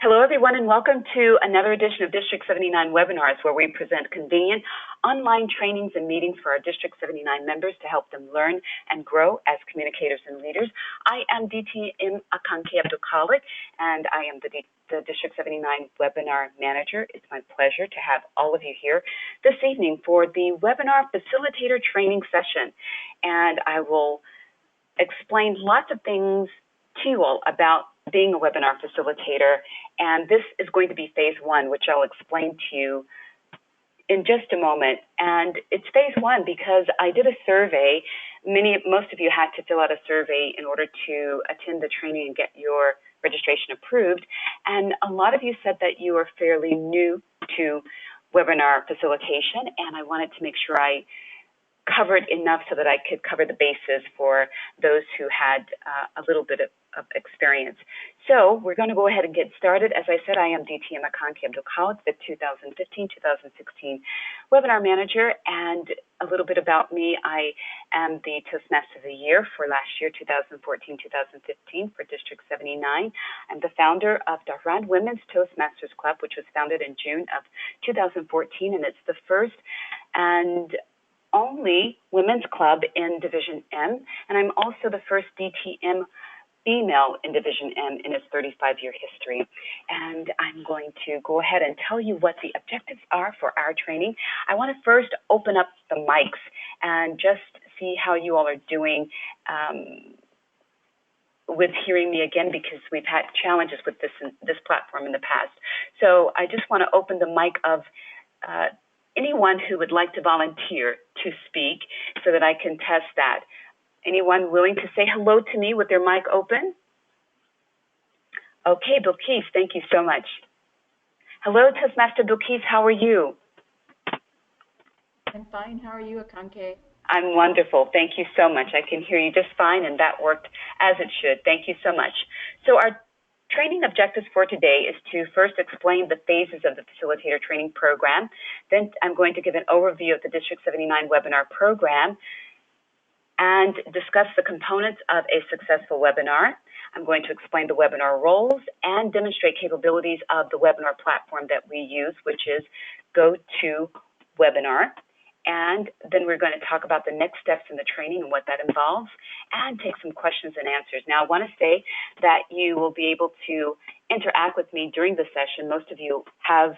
Hello, everyone, and welcome to another edition of District 79 webinars, where we present convenient online trainings and meetings for our District 79 members to help them learn and grow as communicators and leaders. I am DTM Akanke Abdul Khalid, and I am the District 79 webinar manager. It's my pleasure to have all of you here this evening for the webinar facilitator training session. And I will explain lots of things to you all about being a webinar facilitator, and this is going to be phase one, which I'll explain to you in just a moment. And it's phase one because I did a survey. Most of you had to fill out a survey in order to attend the training and get your registration approved, and a lot of you said that you are fairly new to webinar facilitation, and I wanted to make sure I covered enough so that I could cover the bases for those who had a little bit of experience. So we're going to go ahead and get started. As I said, I am DTM Akanke Abdul Khalid, the 2015-2016 webinar manager, and a little bit about me. I am the Toastmaster of the Year for last year, 2014-2015, for District 79. I'm the founder of Dhahran Women's Toastmasters Club, which was founded in June of 2014, and it's the first and only women's club in Division M, and I'm also the first DTM female in Division M in its 35-year history. And I'm going to go ahead and tell you what the objectives are for our training. I want to first open up the mics and just see how you all are doing with hearing me again, because we've had challenges with this platform in the past. So I just want to open the mic of anyone who would like to volunteer to speak so that I can test that. Anyone willing to say hello to me with their mic open? Okay, Bilquis, thank you so much. Hello, Toastmaster Bilquis, how are you? I'm fine. How are you, Akanke? I'm wonderful. Thank you so much. I can hear you just fine, and that worked as it should. Thank you so much. So our training objectives for today is to first explain the phases of the facilitator training program. Then I'm going to give an overview of the District 79 webinar program and discuss the components of a successful webinar. I'm going to explain the webinar roles and demonstrate capabilities of the webinar platform that we use, which is GoToWebinar. And then we're going to talk about the next steps in the training and what that involves, and take some questions and answers. Now, I want to say that you will be able to interact with me during the session. Most of you have,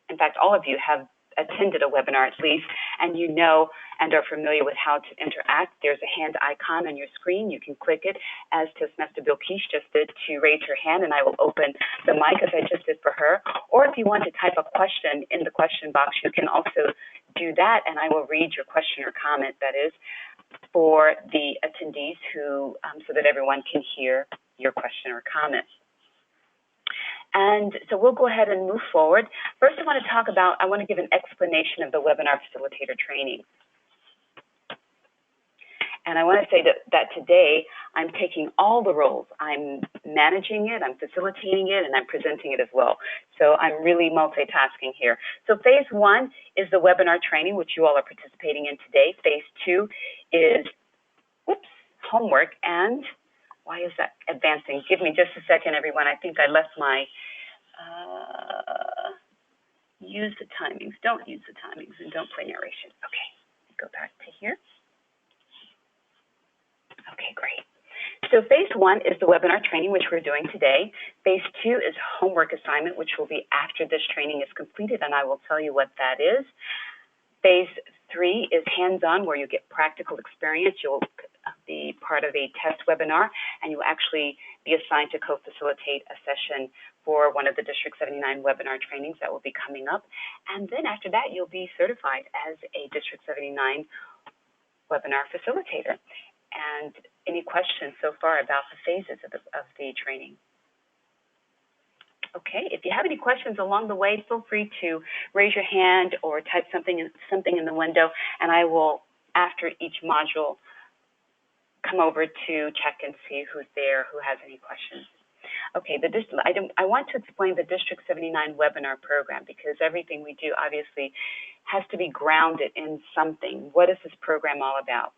in fact, all of you have attended a webinar at least, and you know and are familiar with how to interact. There's a hand icon on your screen. You can click it, as Toastmaster Bilquis just did, to raise your hand, and I will open the mic as I just did for her. Or if you want to type a question in the question box, you can also do that, and I will read your question or comment, that is, for the attendees who, so that everyone can hear your question or comment. And so we'll go ahead and move forward. First, I want to give an explanation of the webinar facilitator training. And I want to say that today I'm taking all the roles. I'm managing it, I'm facilitating it, and I'm presenting it as well. So I'm really multitasking here. So phase one is the webinar training, which you all are participating in today. Phase two is, homework. And why is that advancing? Give me just a second, everyone. I think I left my, use the timings. Don't use the timings, and don't play narration. Okay, go back to here. Okay, great. So phase one is the webinar training, which we're doing today. Phase two is homework assignment, which will be after this training is completed, and I will tell you what that is. Phase three is hands-on, where you get practical experience. You'll be part of a test webinar, and you'll actually be assigned to co-facilitate a session for one of the District 79 webinar trainings that will be coming up. And then after that, you'll be certified as a District 79 webinar facilitator. And any questions so far about the phases of the training? Okay, if you have any questions along the way, feel free to raise your hand or type something in the window, and I will, after each module, come over to check and see who's there, who has any questions. Okay, I want to explain the District 79 webinar program, because everything we do obviously has to be grounded in something. What is this program all about?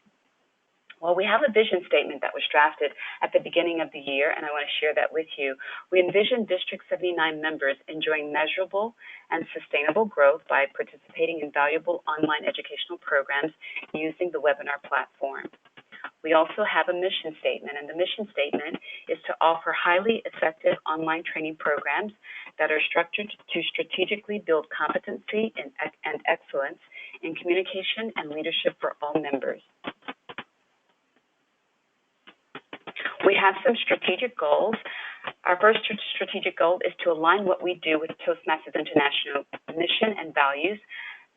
Well, we have a vision statement that was drafted at the beginning of the year, and I want to share that with you. We envision District 79 members enjoying measurable and sustainable growth by participating in valuable online educational programs using the webinar platform. We also have a mission statement, and the mission statement is to offer highly effective online training programs that are structured to strategically build competency and excellence in communication and leadership for all members. We have some strategic goals. Our first strategic goal is to align what we do with Toastmasters International mission and values.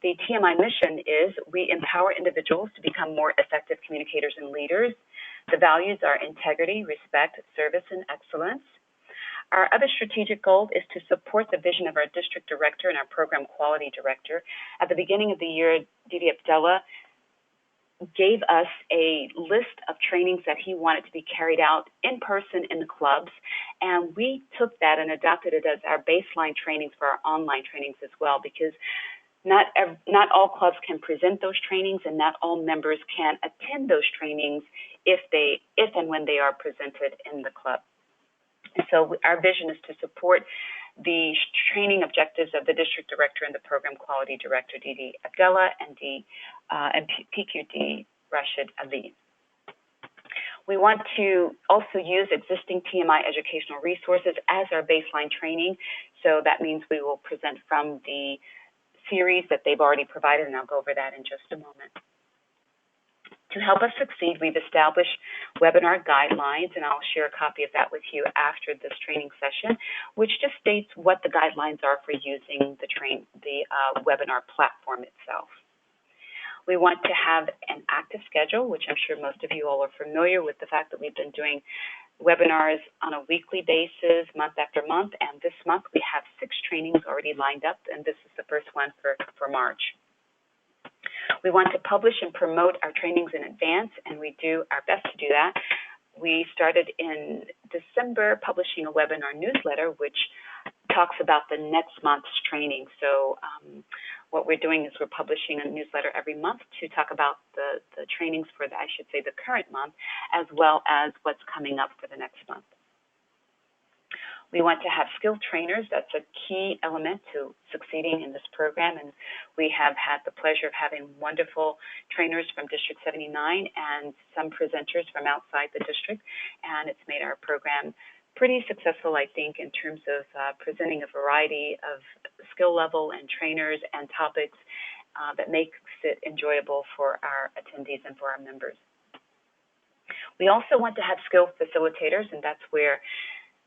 The TMI mission is we empower individuals to become more effective communicators and leaders. The values are integrity, respect, service, and excellence. Our other strategic goal is to support the vision of our district director and our program quality director. At the beginning of the year, Didi Abdullah gave us a list of trainings that he wanted to be carried out in person in the clubs, and we took that and adopted it as our baseline trainings for our online trainings as well, because not all clubs can present those trainings, and not all members can attend those trainings if and when they are presented in the club. And so our vision is to support the training objectives of the district director and the program quality director, Didi Abdullah, and PQD Rashid Ali. We want to also use existing TMI educational resources as our baseline training. So that means we will present from the series that they've already provided, and I'll go over that in just a moment. To help us succeed, we've established webinar guidelines, and I'll share a copy of that with you after this training session, which just states what the guidelines are for using the webinar platform itself. We want to have an active schedule, which I'm sure most of you all are familiar with the fact that we've been doing webinars on a weekly basis, month after month, and this month we have 6 trainings already lined up, and this is the first one for March. We want to publish and promote our trainings in advance, and we do our best to do that. We started in December publishing a webinar newsletter, which talks about the next month's training. So what we're doing is we're publishing a newsletter every month to talk about the trainings for the current month, as well as what's coming up for the next month. We want to have skilled trainers. That's a key element to succeeding in this program, and we have had the pleasure of having wonderful trainers from District 79 and some presenters from outside the district, and it's made our program pretty successful, I think, in terms of presenting a variety of skill level and trainers and topics that makes it enjoyable for our attendees and for our members. We also want to have skilled facilitators, and that's where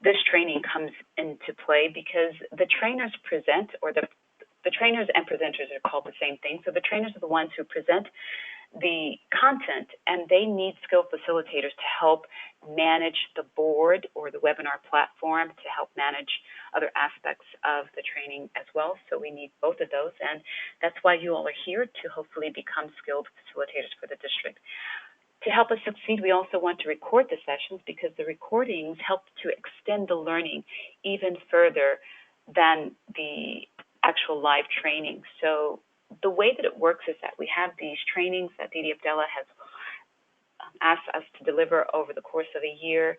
this training comes into play, because the trainers present, or the trainers and presenters are called the same thing. So the trainers are the ones who present the content, and they need skilled facilitators to help manage the board or the webinar platform, to help manage other aspects of the training as well. So we need both of those, and that's why you all are here, to hopefully become skilled facilitators for the district. To help us succeed, we also want to record the sessions, because the recordings help to extend the learning even further than the actual live training. So the way that it works is that we have these trainings that Didi Abdullah has asked us to deliver over the course of a year,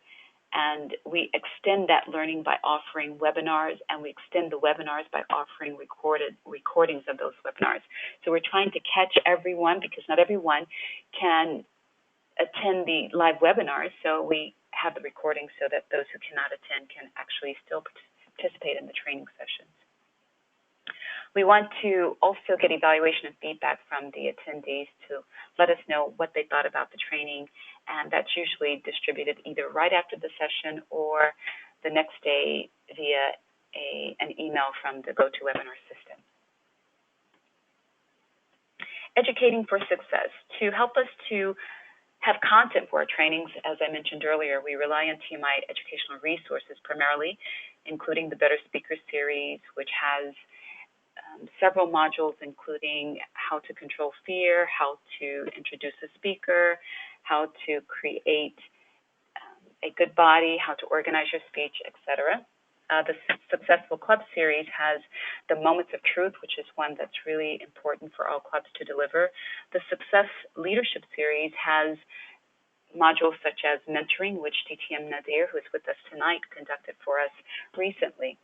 and we extend that learning by offering webinars, and we extend the webinars by offering recordings of those webinars. So we're trying to catch everyone, because not everyone can attend the live webinars, so we have the recording so that those who cannot attend can actually still participate in the training sessions. We want to also get evaluation and feedback from the attendees to let us know what they thought about the training, and that's usually distributed either right after the session or the next day via an email from the GoToWebinar system. Educating for success. To help us to have content for our trainings, as I mentioned earlier, we rely on TMI educational resources primarily, including the Better Speaker series, which has several modules, including how to control fear, how to introduce a speaker, how to create a good body, how to organize your speech, etc. The Successful Club series has the Moments of Truth, which is one that's really important for all clubs to deliver. The Success Leadership series has modules such as mentoring, which DTM Nadir, who is with us tonight, conducted for us recently.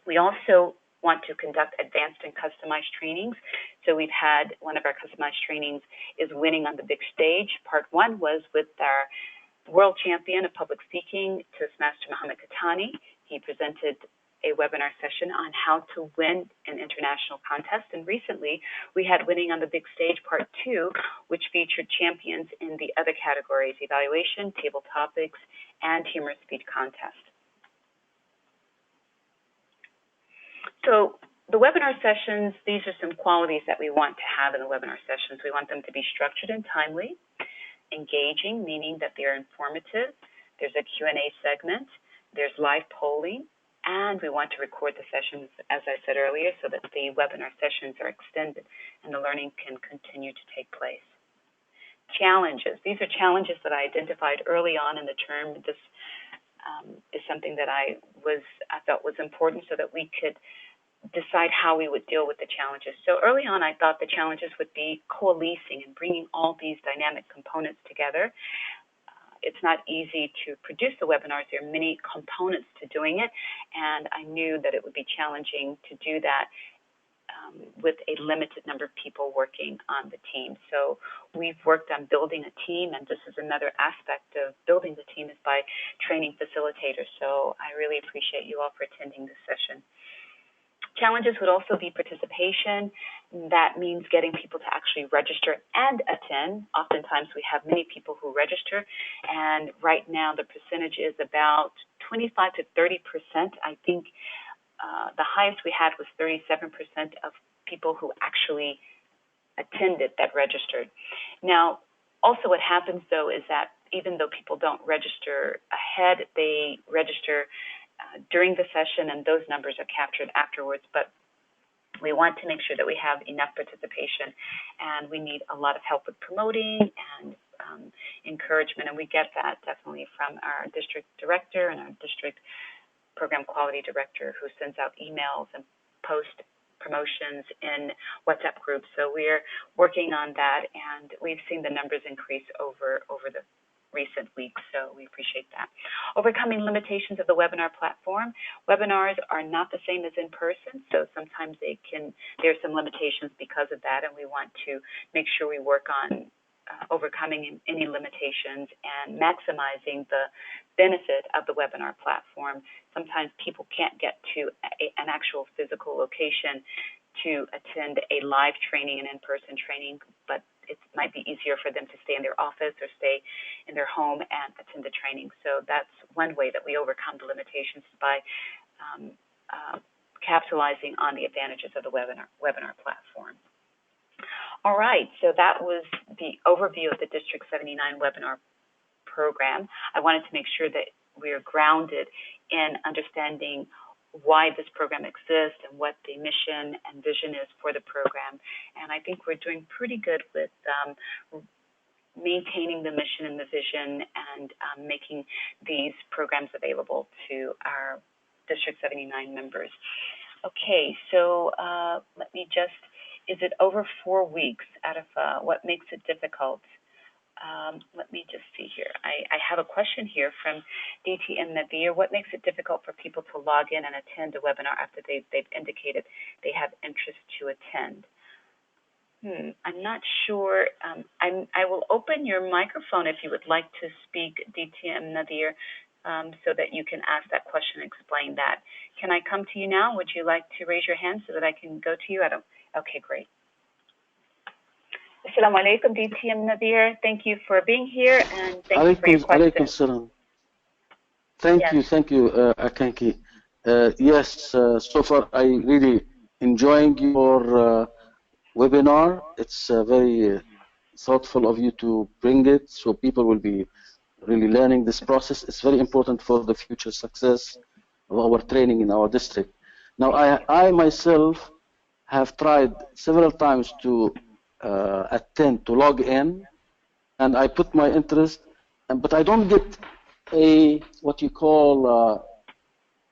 We also want to conduct advanced and customized trainings. So we've had one of our customized trainings is winning on the big stage. Part one was with our world champion of public speaking, Toastmaster Mohammed Katani. He presented a webinar session on how to win an international contest. And recently, we had Winning on the Big Stage Part 2, which featured champions in the other categories, evaluation, table topics, and humorous speech contest. So the webinar sessions, these are some qualities that we want to have in the webinar sessions. We want them to be structured and timely, engaging, meaning that they're informative. There's a Q&A segment. There's live polling. And we want to record the sessions, as I said earlier, so that the webinar sessions are extended and the learning can continue to take place. Challenges. These are challenges that I identified early on in the term. This is something that I felt was important so that we could decide how we would deal with the challenges. So early on, I thought the challenges would be coalescing and bringing all these dynamic components together. It's not easy to produce the webinars. There are many components to doing it, and I knew that it would be challenging to do that with a limited number of people working on the team. So we've worked on building a team, and this is another aspect of building the team is by training facilitators. So I really appreciate you all for attending this session. Challenges would also be participation. That means getting people to actually register and attend. Oftentimes we have many people who register, and right now the percentage is about 25 to 30%. I think the highest we had was 37% of people who actually attended that registered. Now, also what happens though is that even though people don't register ahead, they register during the session, and those numbers are captured afterwards. But we want to make sure that we have enough participation, and we need a lot of help with promoting and encouragement, and we get that definitely from our district director and our district program quality director, who sends out emails and post promotions in WhatsApp groups. So we're working on that, and we've seen the numbers increase over the recent weeks, so we appreciate that. Overcoming limitations of the webinar platform. Webinars are not the same as in person, so sometimes there's some limitations because of that, and we want to make sure we work on overcoming any limitations and maximizing the benefit of the webinar platform. Sometimes people can't get to an actual physical location to attend a live training, an in-person training, but it might be easier for them to stay in their office or stay in their home and attend the training. So that's one way that we overcome the limitations, by capitalizing on the advantages of the webinar platform. All right, so that was the overview of the District 79 webinar program. I wanted to make sure that we're grounded in understanding why this program exists and what the mission and vision is for the program. And I think we're doing pretty good with maintaining the mission and the vision and making these programs available to our District 79 members. Okay, so let me just, is it over 4 weeks out of what makes it difficult? Let me just see here. I have a question here from DTM Nadir. What makes it difficult for people to log in and attend a webinar after they've indicated they have interest to attend? I'm not sure. I will open your microphone if you would like to speak, DTM Nadir, so that you can ask that question and explain that. Can I come to you now? Would you like to raise your hand so that I can go to you? Okay, great. Assalamu alaikum, DTM Nadir. Thank you for being here, and thank you for your question. Alaikum salam. Thank you, Akanki. Yes, so far I really enjoying your webinar. It's very thoughtful of you to bring it, so people will be really learning this process. It's very important for the future success of our training in our district. Now, I myself have tried several times to to log in, and I put my interest, but I don't get what you call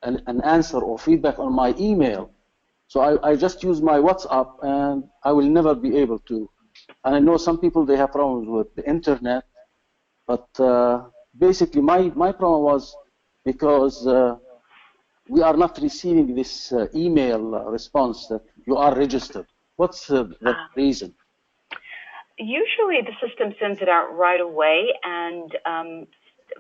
an answer or feedback on my email. So I just use my WhatsApp, and I will never be able to. And I know some people, they have problems with the internet, But basically, my problem was because we are not receiving this email response that you are registered. What's the reason? Usually the system sends it out right away, and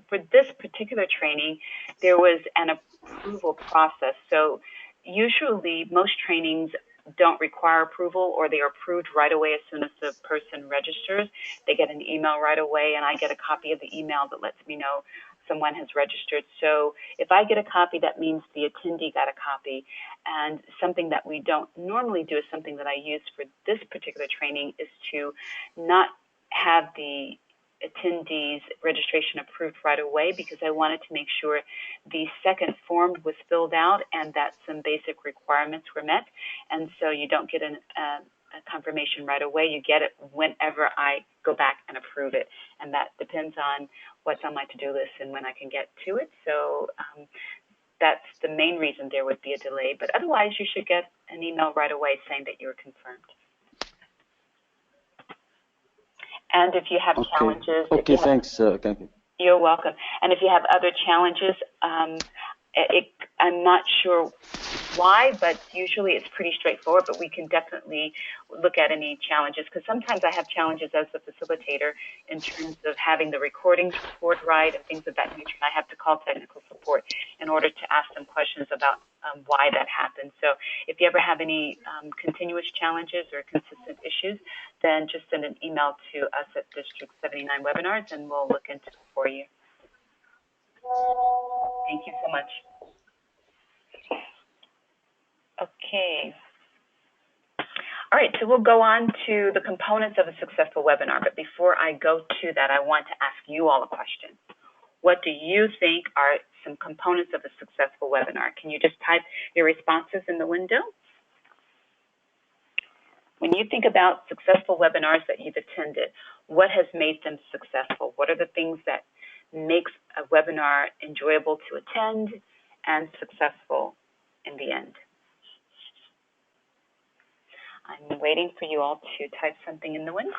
for this particular training, there was an approval process. So usually most trainings don't require approval, or they are approved right away as soon as the person registers. They get an email right away, and I get a copy of the email that lets me know someone has registered. So if I get a copy, that means the attendee got a copy. And something that we don't normally do is something that I use for this particular training is to not have the attendees registration approved right away, because I wanted to make sure the second form was filled out and that some basic requirements were met. And so you don't get a confirmation right away. You get it whenever I go back and approve it. And that depends on what's on my to-do list and when I can get to it. So that's the main reason there would be a delay. But otherwise, you should get an email right away saying that you're confirmed. And if you have challenges... Okay, thanks. Thank you. You're welcome. And if you have other challenges, I'm not sure why, but usually it's pretty straightforward, but we can definitely look at any challenges, because sometimes I have challenges as a facilitator in terms of having the recordings record right and things of that nature, and I have to call technical support in order to ask them questions about why that happened. So if you ever have any continuous challenges or consistent issues, then just send an email to us at District 79 Webinars, and we'll look into it for you. Thank you so much. Okay. All right, so we'll go on to the components of a successful webinar. But before I go to that, I want to ask you all a question. What do you think are some components of a successful webinar? Can you just type your responses in the window? When you think about successful webinars that you've attended, what has made them successful? What are the things that makes a webinar enjoyable to attend and successful in the end? I'm waiting for you all to type something in the window.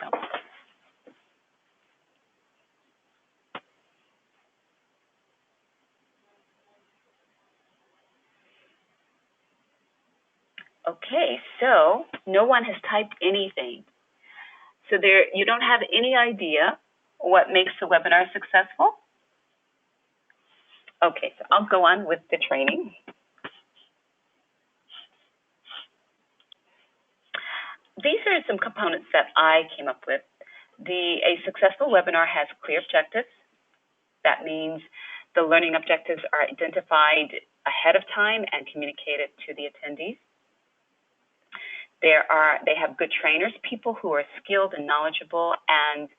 Okay, so no one has typed anything. So you don't have any idea what makes the webinar successful? Okay, so I'll go on with the training. These are some components that I came up with. A successful webinar has clear objectives. That means the learning objectives are identified ahead of time and communicated to the attendees. They have good trainers, people who are skilled and knowledgeable and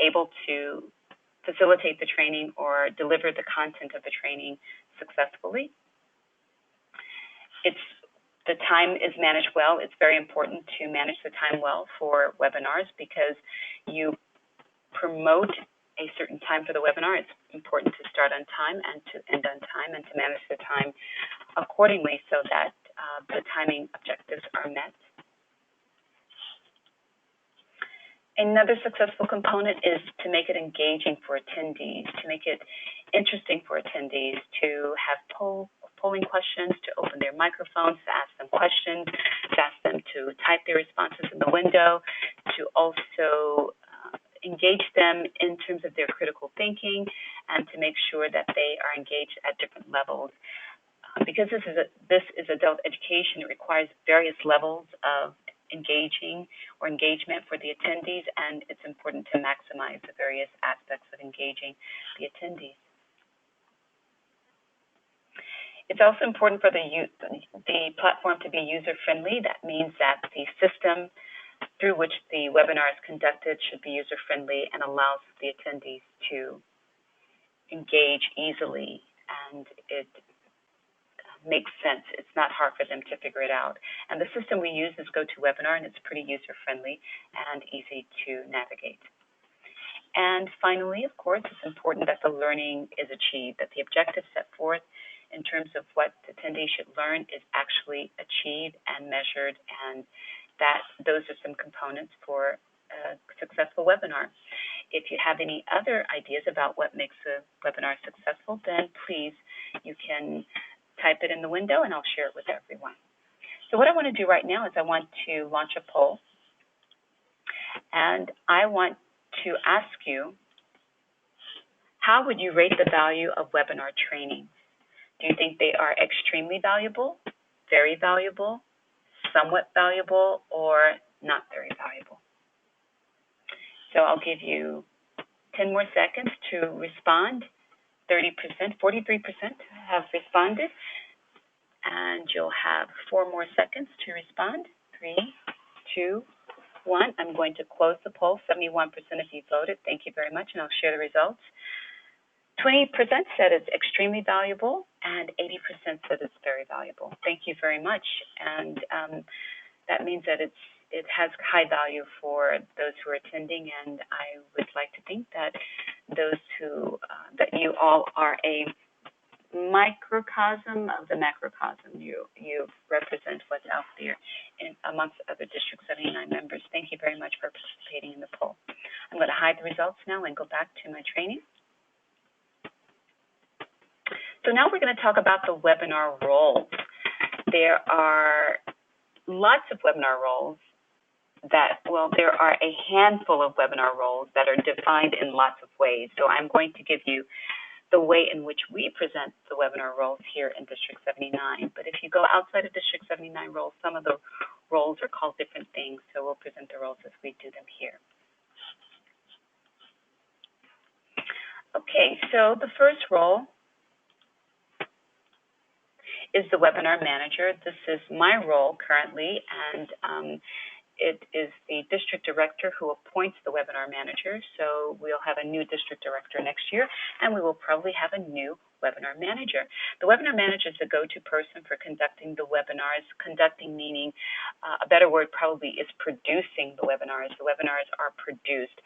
able to facilitate the training or deliver the content of the training successfully. The time is managed well. It's very important to manage the time well for webinars, because you promote a certain time for the webinar. It's important to start on time and to end on time, and to manage the time accordingly so that the timing objectives are met. Another successful component is to make it engaging for attendees, to make it interesting for attendees, to have polling questions, to open their microphones, to ask them questions, to ask them to type their responses in the window, to also engage them in terms of their critical thinking, and to make sure that they are engaged at different levels. Because this is adult education, it requires various levels of engagement for the attendees, and it's important to maximize the various aspects of engaging the attendees. It's also important for the platform to be user-friendly. That means that the system through which the webinar is conducted should be user-friendly and allows the attendees to engage easily, and it makes sense. It's not hard for them to figure it out. And the system we use is GoToWebinar, and it's pretty user-friendly and easy to navigate. And finally, of course, it's important that the learning is achieved, that the objective set forth in terms of what attendees should learn is actually achieved and measured, and that those are some components for a successful webinar. If you have any other ideas about what makes a webinar successful, then please, you can type it in the window and I'll share it with everyone. So what I want to do right now is I want to launch a poll, and I want to ask you, how would you rate the value of webinar training? Do you think they are extremely valuable, very valuable, somewhat valuable, or not very valuable? So I'll give you 10 more seconds to respond. 30%, 43% have responded, and you'll have 4 more seconds to respond. 3, 2, 1. I'm going to close the poll. 71% of you voted. Thank you very much, and I'll share the results. 20% said it's extremely valuable, and 80% said it's very valuable. Thank you very much, and that means that it has high value for those who are attending, and I would like to think that those who that you all are a microcosm of the macrocosm. You represent what's out there amongst other District 79 members. Thank you very much for participating in the poll. I'm going to hide the results now and go back to my training. So now we're going to talk about the webinar roles. There are lots of webinar roles there are a handful of webinar roles that are defined in lots of ways. So I'm going to give you the way in which we present the webinar roles here in District 79. But if you go outside of District 79 roles, some of the roles are called different things. So we'll present the roles as we do them here. Okay, so the first role is the webinar manager. This is my role currently, and it is the district director who appoints the webinar manager. So we'll have a new district director next year, and we will probably have a new webinar manager. The webinar manager is the go-to person for conducting the webinars. Conducting meaning, a better word probably is producing the webinars. The webinars are produced.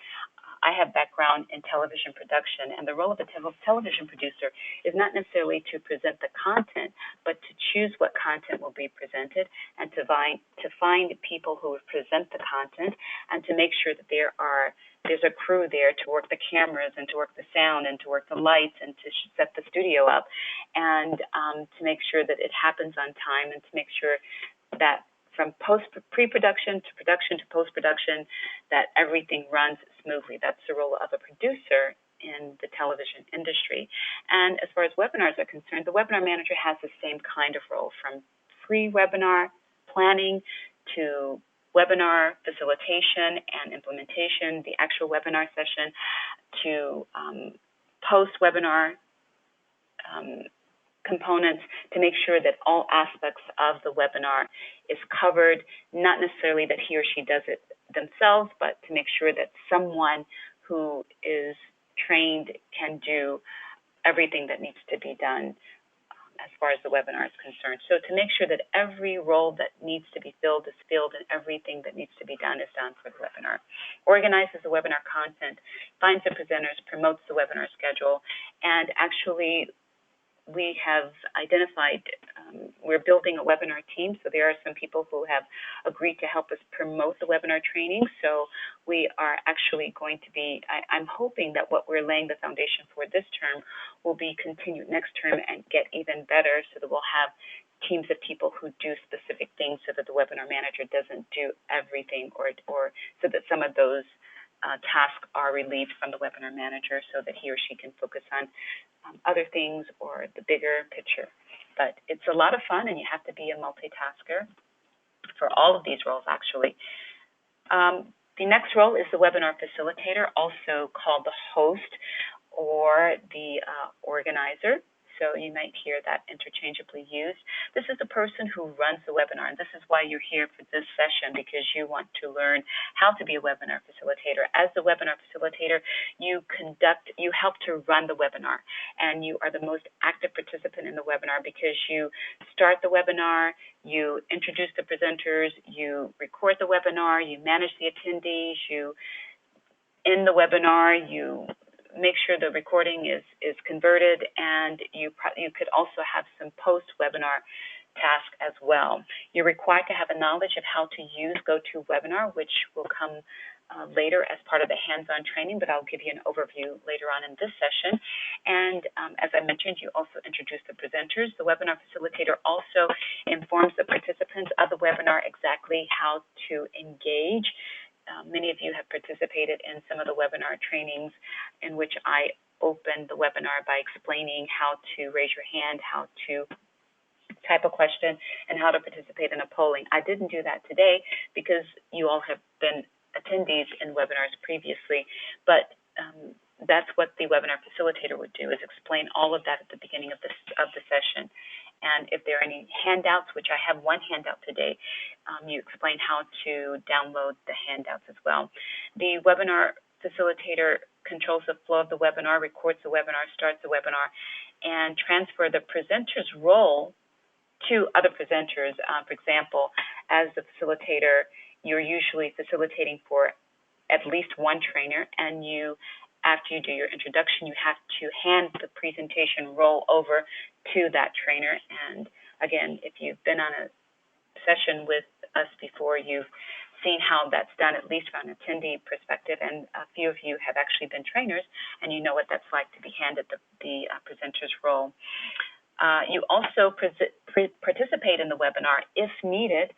I have background in television production, and the role of a television producer is not necessarily to present the content, but to choose what content will be presented and to find people who will present the content and to make sure that there's a crew there to work the cameras and to work the sound and to work the lights and to set the studio up and to make sure that it happens on time and to make sure that from pre-production to production to post-production, that everything runs smoothly. That's the role of a producer in the television industry. And as far as webinars are concerned, the webinar manager has the same kind of role, from pre-webinar planning to webinar facilitation and implementation, the actual webinar session, to post-webinar components, to make sure that all aspects of the webinar is covered, not necessarily that he or she does it themselves, but to make sure that someone who is trained can do everything that needs to be done as far as the webinar is concerned. So to make sure that every role that needs to be filled is filled and everything that needs to be done is done for the webinar. Organizes the webinar content, finds the presenters, promotes the webinar schedule, and actually we have identified, we're building a webinar team, so there are some people who have agreed to help us promote the webinar training. So we are actually going to be, I'm hoping that what we're laying the foundation for this term will be continued next term and get even better, so that we'll have teams of people who do specific things so that the webinar manager doesn't do everything, or so that some of those tasks are relieved from the webinar manager so that he or she can focus on other things or the bigger picture. But it's a lot of fun, and you have to be a multitasker for all of these roles, actually. The next role is the webinar facilitator, also called the host or the organizer. So you might hear that interchangeably used. This is the person who runs the webinar, and this is why you're here for this session, because you want to learn how to be a webinar facilitator. As the webinar facilitator, you help to run the webinar, and you are the most active participant in the webinar because you start the webinar, you introduce the presenters, you record the webinar, you manage the attendees, you end the webinar, you make sure the recording is converted, and you could also have some post-webinar tasks as well. You're required to have a knowledge of how to use GoToWebinar, which will come later as part of the hands-on training, but I'll give you an overview later on in this session. And as I mentioned, you also introduced the presenters. The webinar facilitator also informs the participants of the webinar exactly how to engage. Many of you have participated in some of the webinar trainings in which I opened the webinar by explaining how to raise your hand, how to type a question, and how to participate in a polling. I didn't do that today because you all have been attendees in webinars previously, but that's what the webinar facilitator would do, is explain all of that at the beginning of the session. And if there are any handouts, which I have one handout today, you explain how to download the handouts as well. The webinar facilitator controls the flow of the webinar, records the webinar, starts the webinar, and transfer the presenter's role to other presenters. For example, as the facilitator, you're usually facilitating for at least one trainer, and after you do your introduction, you have to hand the presentation role over to that trainer. And again, if you've been on a session with us before, you've seen how that's done, at least from an attendee perspective, and a few of you have actually been trainers, and you know what that's like to be handed the presenter's role. You also participate in the webinar if needed.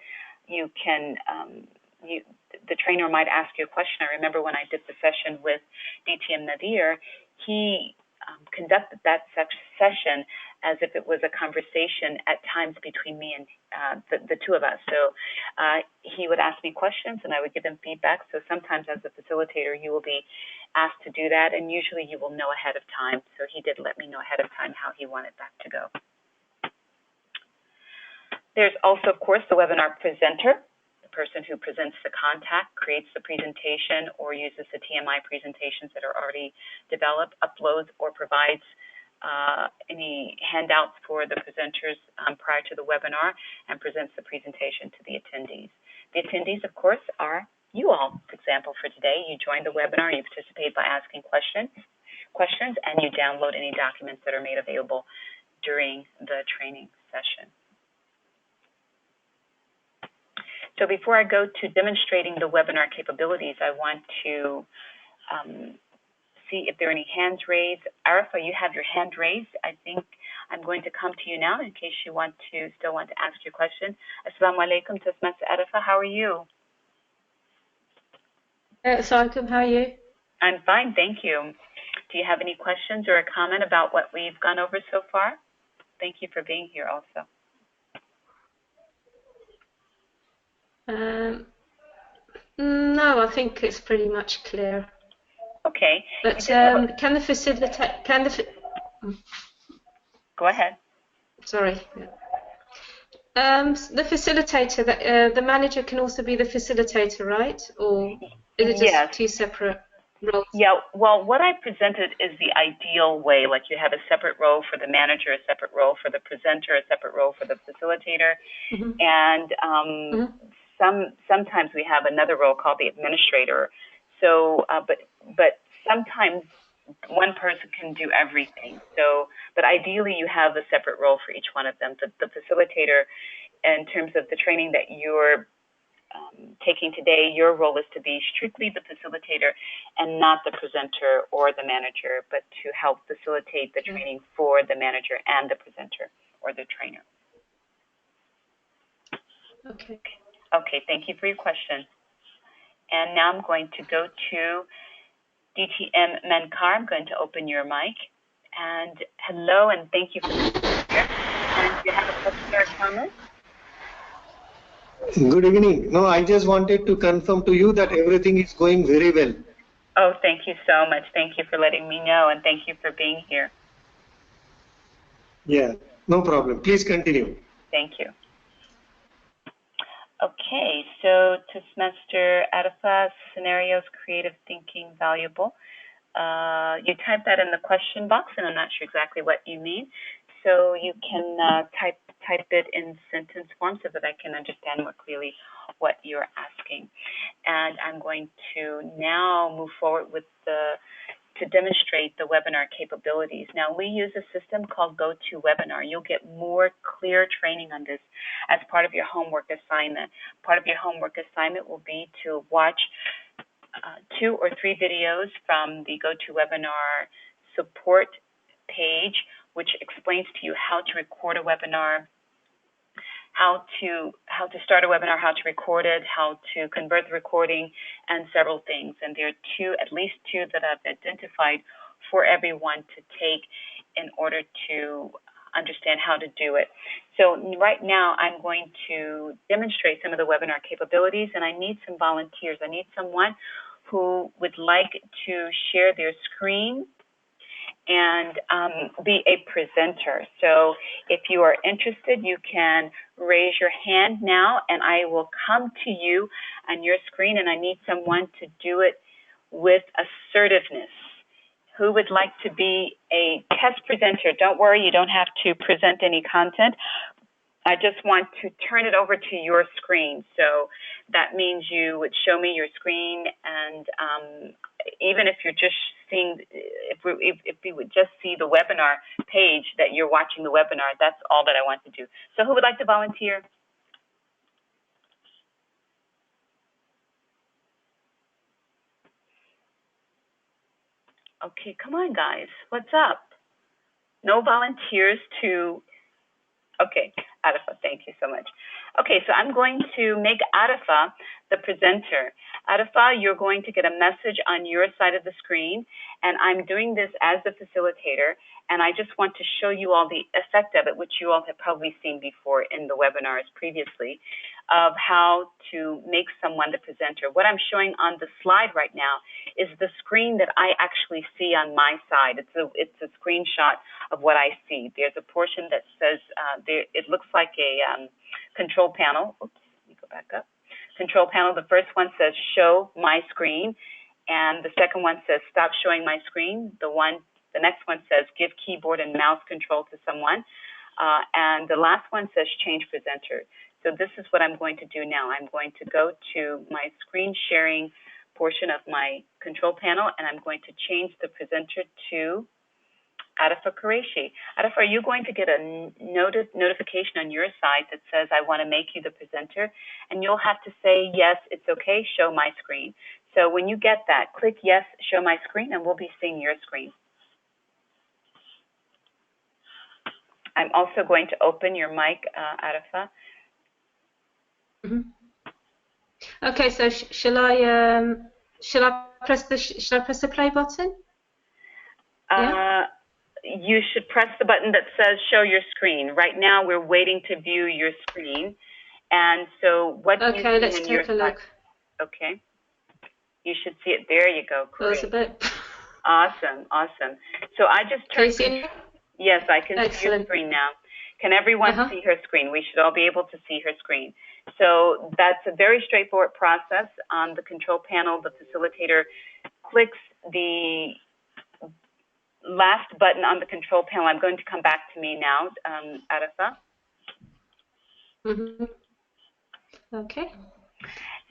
You can, the trainer might ask you a question. I remember when I did the session with DTM Nadir, he conducted that session as if it was a conversation at times between me and the two of us. So he would ask me questions and I would give him feedback. So sometimes as a facilitator, you will be asked to do that, and usually you will know ahead of time. So he did let me know ahead of time how he wanted that to go. There's also, of course, the webinar presenter, the person who presents the contact, creates the presentation, or uses the TMI presentations that are already developed, uploads or provides any handouts for the presenters prior to the webinar, and presents the presentation to the attendees. The attendees, of course, are you all. For example, for today, you join the webinar, you participate by asking questions, and you download any documents that are made available during the training session. So before I go to demonstrating the webinar capabilities, I want to see if there are any hands raised. Arifa, you have your hand raised. I think I'm going to come to you now in case you still want to ask your question. Assalamu alaikum, Tasmas Arifa. How are you? Assalamualaikum, how are you? I'm fine, thank you. Do you have any questions or a comment about what we've gone over so far? Thank you for being here also. No, I think it's pretty much clear. Okay. But can the facilitator, Go ahead. Sorry. The facilitator, the manager can also be the facilitator, right? Or is it just two separate roles? Yeah, well, what I presented is the ideal way. Like you have a separate role for the manager, a separate role for the presenter, a separate role for the facilitator, and sometimes we have another role called the administrator. So, but sometimes one person can do everything. So, but ideally you have a separate role for each one of them. The facilitator, in terms of the training that you're taking today, your role is to be strictly the facilitator and not the presenter or the manager, but to help facilitate the training for the manager and the presenter or the trainer. Okay. Okay, thank you for your question. And now I'm going to go to DTM Mankar. I'm going to open your mic. And hello, and thank you for being here. And do you have a question or a comment? Good evening. No, I just wanted to confirm to you that everything is going very well. Oh, thank you so much. Thank you for letting me know, and thank you for being here. Yeah, no problem. Please continue. Thank you. Okay, so to semester Arifa, scenarios, creative thinking, valuable. You type that in the question box, and I'm not sure exactly what you mean. So you can type it in sentence form so that I can understand more clearly what you're asking. And I'm going to now move forward with to demonstrate the webinar capabilities. Now, we use a system called GoToWebinar. You'll get more clear training on this as part of your homework assignment. Part of your homework assignment will be to watch 2 or 3 videos from the GoToWebinar support page, which explains to you how to record a webinar, how to start a webinar, how to record it, how to convert the recording, and several things. And there are at least two that I've identified for everyone to take in order to understand how to do it. So right now I'm going to demonstrate some of the webinar capabilities, and I need some volunteers. I need someone who would like to share their screen and be a presenter. So if you are interested, you can raise your hand now, and I will come to you on your screen, and I need someone to do it with assertiveness. Who would like to be a test presenter? Don't worry, you don't have to present any content. I just want to turn it over to your screen. So that means you would show me your screen, and even if you're just seeing, if we would just see the webinar page that you're watching the webinar, that's all that I want to do. So who would like to volunteer? Okay, come on, guys. What's up? No volunteers to, okay, Arifa, thank you so much. Okay, so I'm going to make Arifa the presenter. Arifa, you're going to get a message on your side of the screen, and I'm doing this as the facilitator, and I just want to show you all the effect of it, which you all have probably seen before in the webinars previously, of how to make someone the presenter. What I'm showing on the slide right now is the screen that I actually see on my side. It's a screenshot of what I see. There's a portion that says, it looks like a control panel. Oops, let me go back up. Control panel, the first one says show my screen, and the second one says stop showing my screen. The next one says give keyboard and mouse control to someone, and the last one says change presenter. So this is what I'm going to do now. I'm going to go to my screen sharing portion of my control panel, and I'm going to change the presenter to Arifa Qureshi. Arifa, are you going to get a notification on your side that says, I want to make you the presenter? And you'll have to say, yes, it's okay, show my screen. So when you get that, click yes, show my screen, and we'll be seeing your screen. I'm also going to open your mic, Arifa. Mm-hmm. Okay, so shall I press the play button? Yeah? You should press the button that says show your screen. Right now we're waiting to view your screen. And so what do you see let's take a look. Okay. You should see it. There you go. Close a bit. Awesome, awesome. So I just turned. Can you see it? Yes, I can see your screen now. Can everyone see her screen? We should all be able to see her screen. So that's a very straightforward process. On the control panel, the facilitator clicks the last button on the control panel. I'm going to come back to me now, Arifa. Mm-hmm. Okay.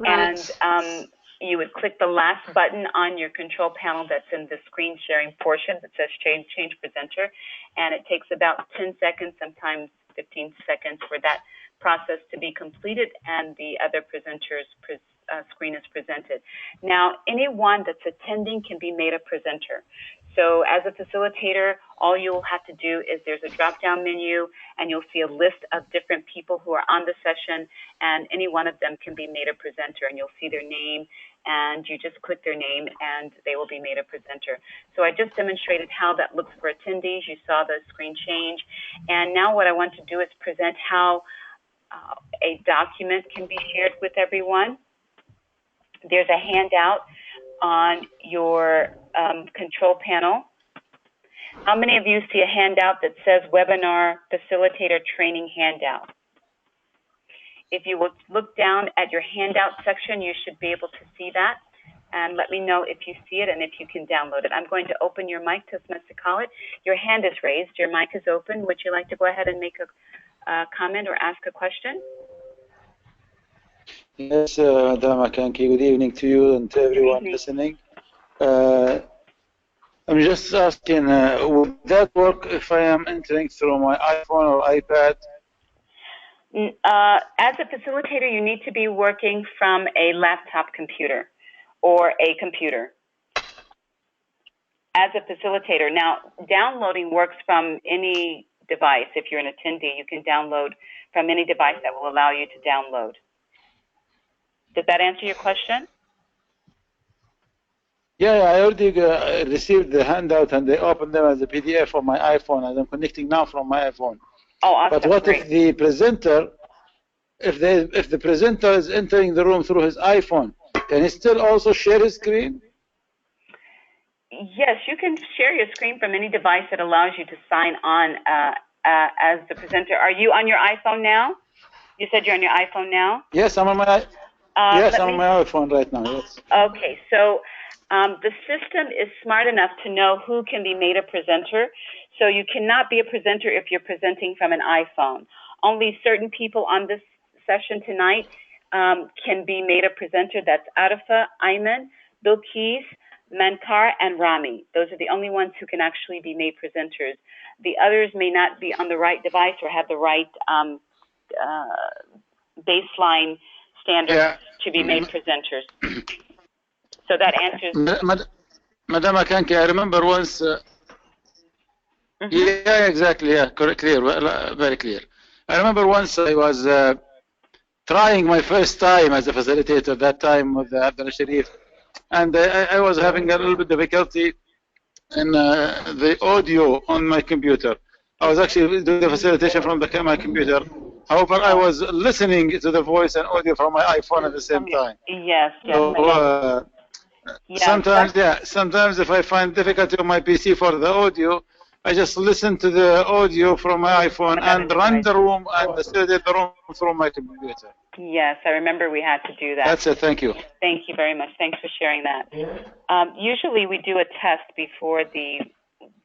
Right. And you would click the last button on your control panel that's in the screen sharing portion that says change presenter, and it takes about 10 seconds, sometimes 15 seconds for that process to be completed and the other presenter's screen is presented. Now, anyone that's attending can be made a presenter. So as a facilitator, all you'll have to do is there's a drop-down menu, and you'll see a list of different people who are on the session, and any one of them can be made a presenter, and you'll see their name, and you just click their name, and they will be made a presenter. So I just demonstrated how that looks for attendees. You saw the screen change, and now what I want to do is present how a document can be shared with everyone. There's a handout on your control panel. How many of you see a handout that says Webinar Facilitator Training Handout? If you will look down at your handout section, you should be able to see that. And let me know if you see it and if you can download it. I'm going to open your mic, Tasmessa Khalid. Your hand is raised. Your mic is open. Would you like to go ahead and make a comment or ask a question? Yes, Madam Akanki, good evening to you and to everyone listening. I'm just asking, would that work if I am entering through my iPhone or iPad? As a facilitator, you need to be working from a laptop computer or a computer as a facilitator. Now, downloading works from any device. If you're an attendee, you can download from any device that will allow you to download. Did that answer your question? Yeah, I already received the handout and they opened them as a PDF on my iPhone, and I'm connecting now from my iPhone. Oh, awesome. But what Great. if the presenter, if the presenter is entering the room through his iPhone, can he still also share his screen? Yes, you can share your screen from any device that allows you to sign on as the presenter. Are you on your iPhone now? You said you're on your iPhone now? Yes, I'm on my I'm on my iPhone right now. Yes. Okay, so the system is smart enough to know who can be made a presenter. So you cannot be a presenter if you're presenting from an iPhone. Only certain people on this session tonight can be made a presenter. That's Arifa, Ayman, Bilqis, Mankar, and Rami. Those are the only ones who can actually be made presenters. The others may not be on the right device or have the right baseline standards to be made presenters. So that answers. Madam Akanki, I remember once. Yeah, exactly. Yeah, correct, clear, very clear. I remember once I was trying my first time as a facilitator, that time with Abdul Sharif, and I was having a little bit difficulty in the audio on my computer. I was actually doing the facilitation from my computer. However, I was listening to the voice and audio from my iPhone at the same time. Yes, yes. So, sometimes if I find difficulty on my PC for the audio, I just listen to the audio from my iPhone and run the room and facilitate the room through my computer. Yes, I remember we had to do that. That's it. Thank you. Thank you very much. Thanks for sharing that. Usually we do a test before the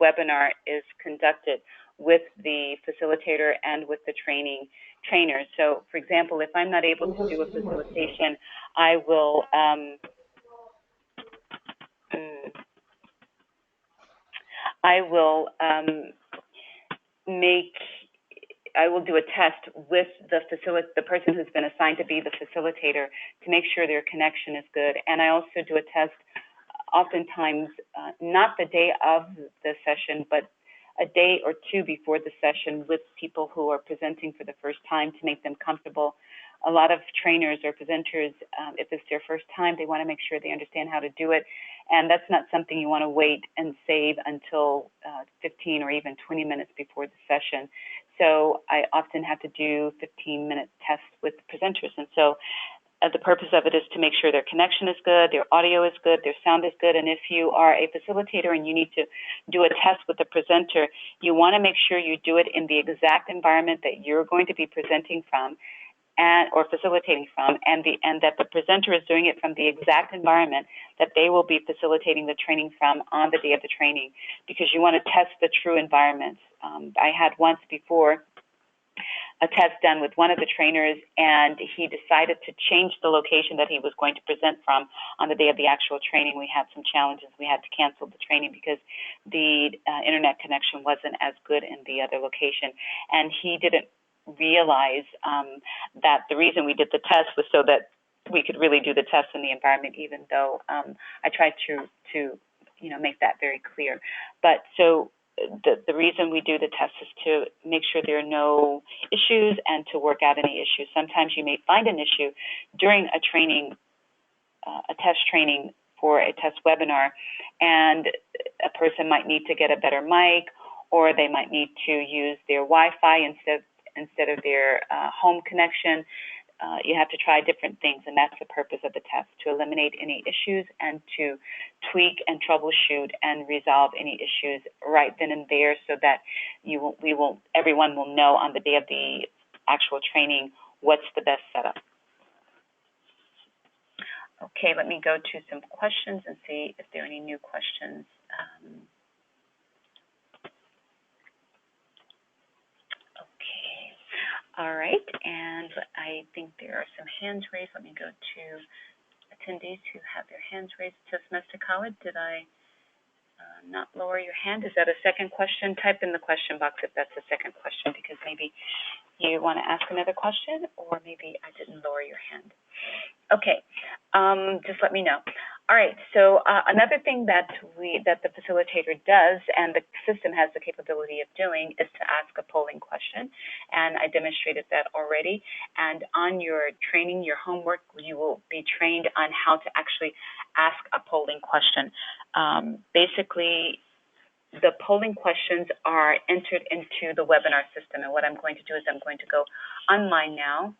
webinar is conducted with the facilitator and with the trainer. So, for example, if I'm not able to do a facilitation, I will do a test with the person who's been assigned to be the facilitator to make sure their connection is good. And I also do a test oftentimes not the day of the session, but a day or two before the session with people who are presenting for the first time to make them comfortable. A lot of trainers or presenters, if it's their first time, they want to make sure they understand how to do it. And that's not something you want to wait and save until 15 or even 20 minutes before the session. So I often have to do 15-minute tests with presenters. And so the purpose of it is to make sure their connection is good, their audio is good, their sound is good. And if you are a facilitator and you need to do a test with the presenter, you want to make sure you do it in the exact environment that you're going to be presenting from or facilitating from, and that the presenter is doing it from the exact environment that they will be facilitating the training from on the day of the training, because you want to test the true environments. I had once before a test done with one of the trainers, and he decided to change the location that he was going to present from on the day of the actual training. We had some challenges. We had to cancel the training because the internet connection wasn't as good in the other location, and he didn't realize that the reason we did the test was so that we could really do the test in the environment, even though I tried to make that very clear. But so the reason we do the test is to make sure there are no issues and to work out any issues. Sometimes you may find an issue during a training, a test training for a test webinar, and a person might need to get a better mic, or they might need to use their Wi-Fi instead of their home connection. You have to try different things, and that's the purpose of the test, to eliminate any issues and to tweak and troubleshoot and resolve any issues right then and there, so that everyone will know on the day of the actual training what's the best setup. Okay, let me go to some questions and see if there are any new questions. All right, and I think there are some hands raised. Let me go to attendees who have their hands raised. Mr. Khalid, did I not lower your hand? Is that a second question? Type in the question box if that's a second question, because maybe you want to ask another question, or maybe I didn't lower your hand. Okay, just let me know. All right, so another thing that the facilitator does, and the system has the capability of doing, is to ask a polling question, and I demonstrated that already. And on your training, your homework, you will be trained on how to actually ask a polling question. Basically, the polling questions are entered into the webinar system, and what I'm going to do is I'm going to go online now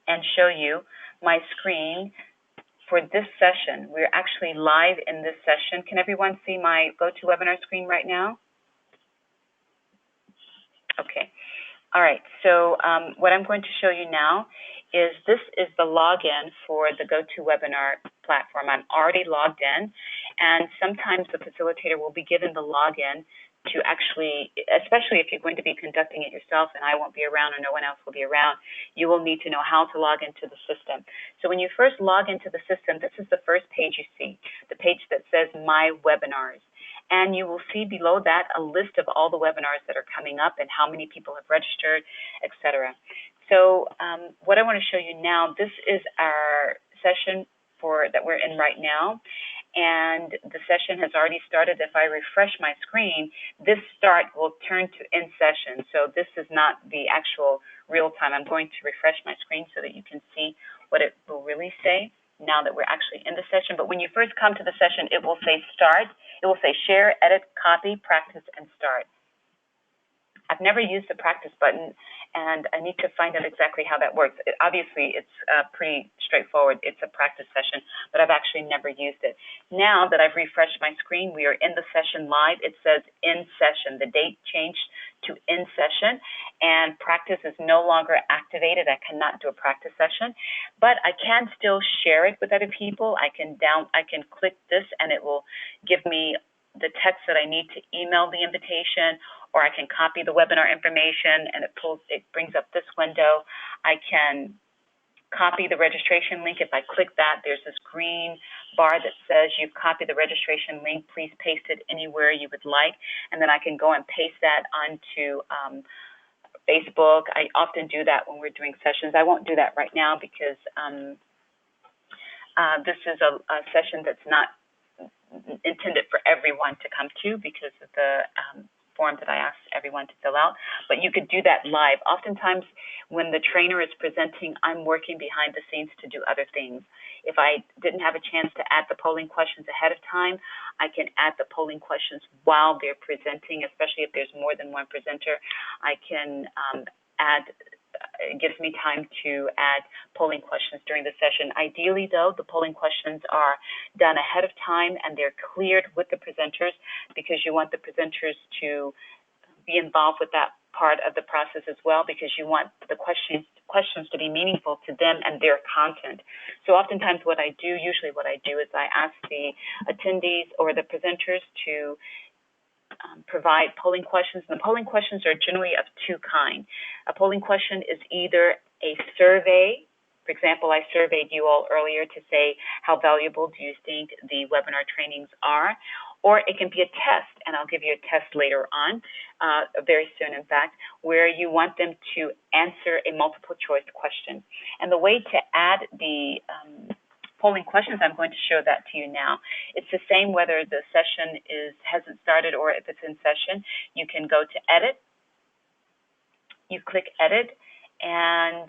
and show you my screen. For this session, we're actually live in this session. Can everyone see my GoToWebinar screen right now? Okay. All right. So what I'm going to show you now is this is the login for the GoToWebinar platform. I'm already logged in, and sometimes the facilitator will be given the login to actually, especially if you're going to be conducting it yourself and I won't be around or no one else will be around, you will need to know how to log into the system. So when you first log into the system, this is the first page you see, the page that says My Webinars. And you will see below that a list of all the webinars that are coming up and how many people have registered, etc. So what I want to show you now, this is our session that we're in right now. And the session has already started. If I refresh my screen, this start will turn to in session. So this is not the actual real time. I'm going to refresh my screen so that you can see what it will really say now that we're actually in the session. But when you first come to the session, it will say start. It will say share, edit, copy, practice, and start. I've never used the practice button, and I need to find out exactly how that works. Obviously, it's pretty straightforward. It's a practice session, but I've actually never used it. Now that I've refreshed my screen, we are in the session live. It says in session. The date changed to in session, and practice is no longer activated. I cannot do a practice session, but I can still share it with other people. I can click this, and it will give me the text that I need to email the invitation, or I can copy the webinar information and it brings up this window. I can copy the registration link. If I click that, there's this green bar that says you've copied the registration link. Please paste it anywhere you would like. And then I can go and paste that onto Facebook. I often do that when we're doing sessions. I won't do that right now because this is a session that's not intended for everyone to come to because of the form that I asked everyone to fill out, but you could do that live. Oftentimes when the trainer is presenting, I'm working behind the scenes to do other things. If I didn't have a chance to add the polling questions ahead of time, I can add the polling questions while they're presenting, especially if there's more than one presenter. I can it gives me time to add polling questions during the session. Ideally, though, the polling questions are done ahead of time and they're cleared with the presenters because you want the presenters to be involved with that part of the process as well because you want the questions to be meaningful to them and their content. So oftentimes usually what I do is I ask the attendees or the presenters to provide polling questions. And the polling questions are generally of two kinds. A polling question is either a survey. For example, I surveyed you all earlier to say how valuable do you think the webinar trainings are, or it can be a test, and I'll give you a test later on, very soon in fact, where you want them to answer a multiple choice question. And the way to add the polling questions, I'm going to show that to you now. It's the same whether the session hasn't started or if it's in session. You can go to edit. You click edit, and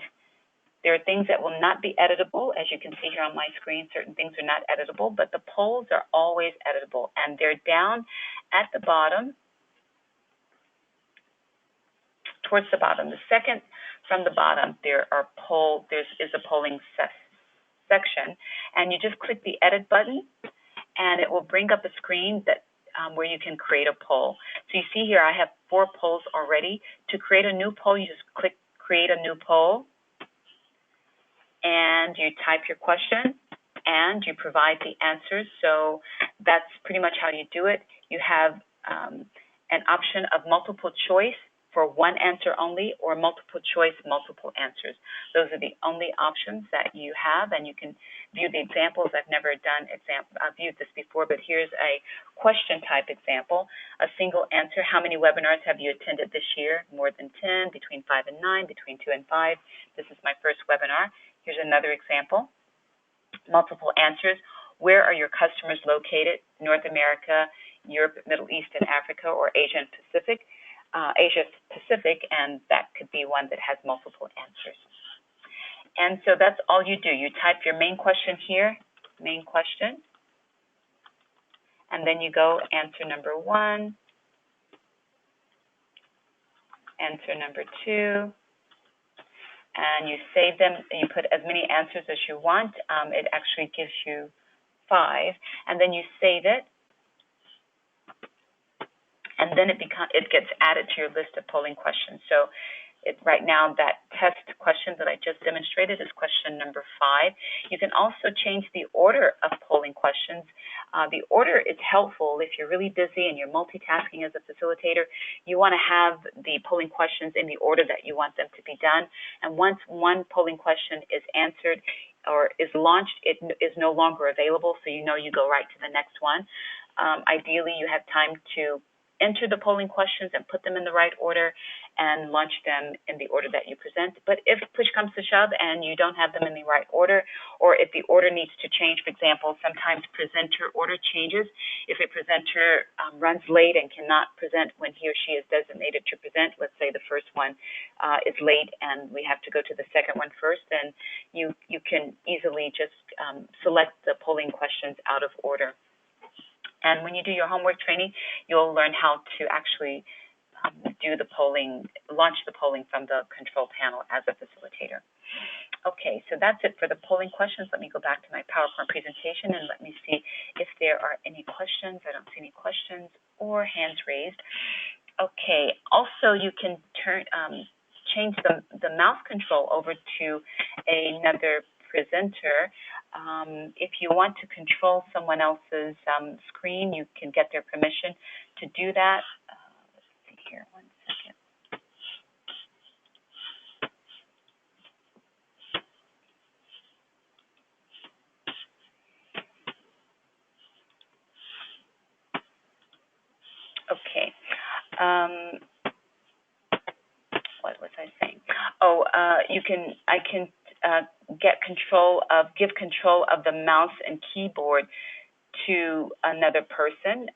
there are things that will not be editable. As you can see here on my screen, certain things are not editable, but the polls are always editable, and they're down at the bottom, towards the bottom. The second from the bottom, there is a polling section, and you just click the edit button and it will bring up a screen that where you can create a poll. So you see here I have 4 polls already. To create a new poll, you just click create a new poll and you type your question and you provide the answers. So that's pretty much how you do it. You have an option of multiple choice for one answer only, or multiple choice, multiple answers. Those are the only options that you have, and you can view the examples. I've never I've viewed this before, but here's a question type example. A single answer: how many webinars have you attended this year? More than 10, between 5 and 9, between 2 and 5. This is my first webinar. Here's another example. Multiple answers: where are your customers located? North America, Europe, Middle East, and Africa, or Asia and Pacific? Asia Pacific, and that could be one that has multiple answers. And so that's all you do. You type your main question here, main question, and then you go answer number 1, answer number 2, and you save them. You put as many answers as you want. It actually gives you 5, and then you save it, and then it gets added to your list of polling questions. So right now, that test question that I just demonstrated is question number 5. You can also change the order of polling questions. The order is helpful if you're really busy and you're multitasking as a facilitator. You want to have the polling questions in the order that you want them to be done. And once one polling question is answered or is launched, it is no longer available, so you know you go right to the next one. Ideally, you have time to enter the polling questions and put them in the right order and launch them in the order that you present. But if push comes to shove and you don't have them in the right order, or if the order needs to change, for example, sometimes presenter order changes. If a presenter runs late and cannot present when he or she is designated to present, let's say the first one is late and we have to go to the second one first, then you can easily just select the polling questions out of order. And when you do your homework training, you'll learn how to actually do the polling, launch the polling from the control panel as a facilitator. Okay, so that's it for the polling questions. Let me go back to my PowerPoint presentation and let me see if there are any questions. I don't see any questions or hands raised. Okay, also you can change the mouse control over to another presenter. If you want to control someone else's screen, you can get their permission to do that. Let's see here, 1 second. Okay. What was I saying? Oh, I can give control of the mouse and keyboard to another person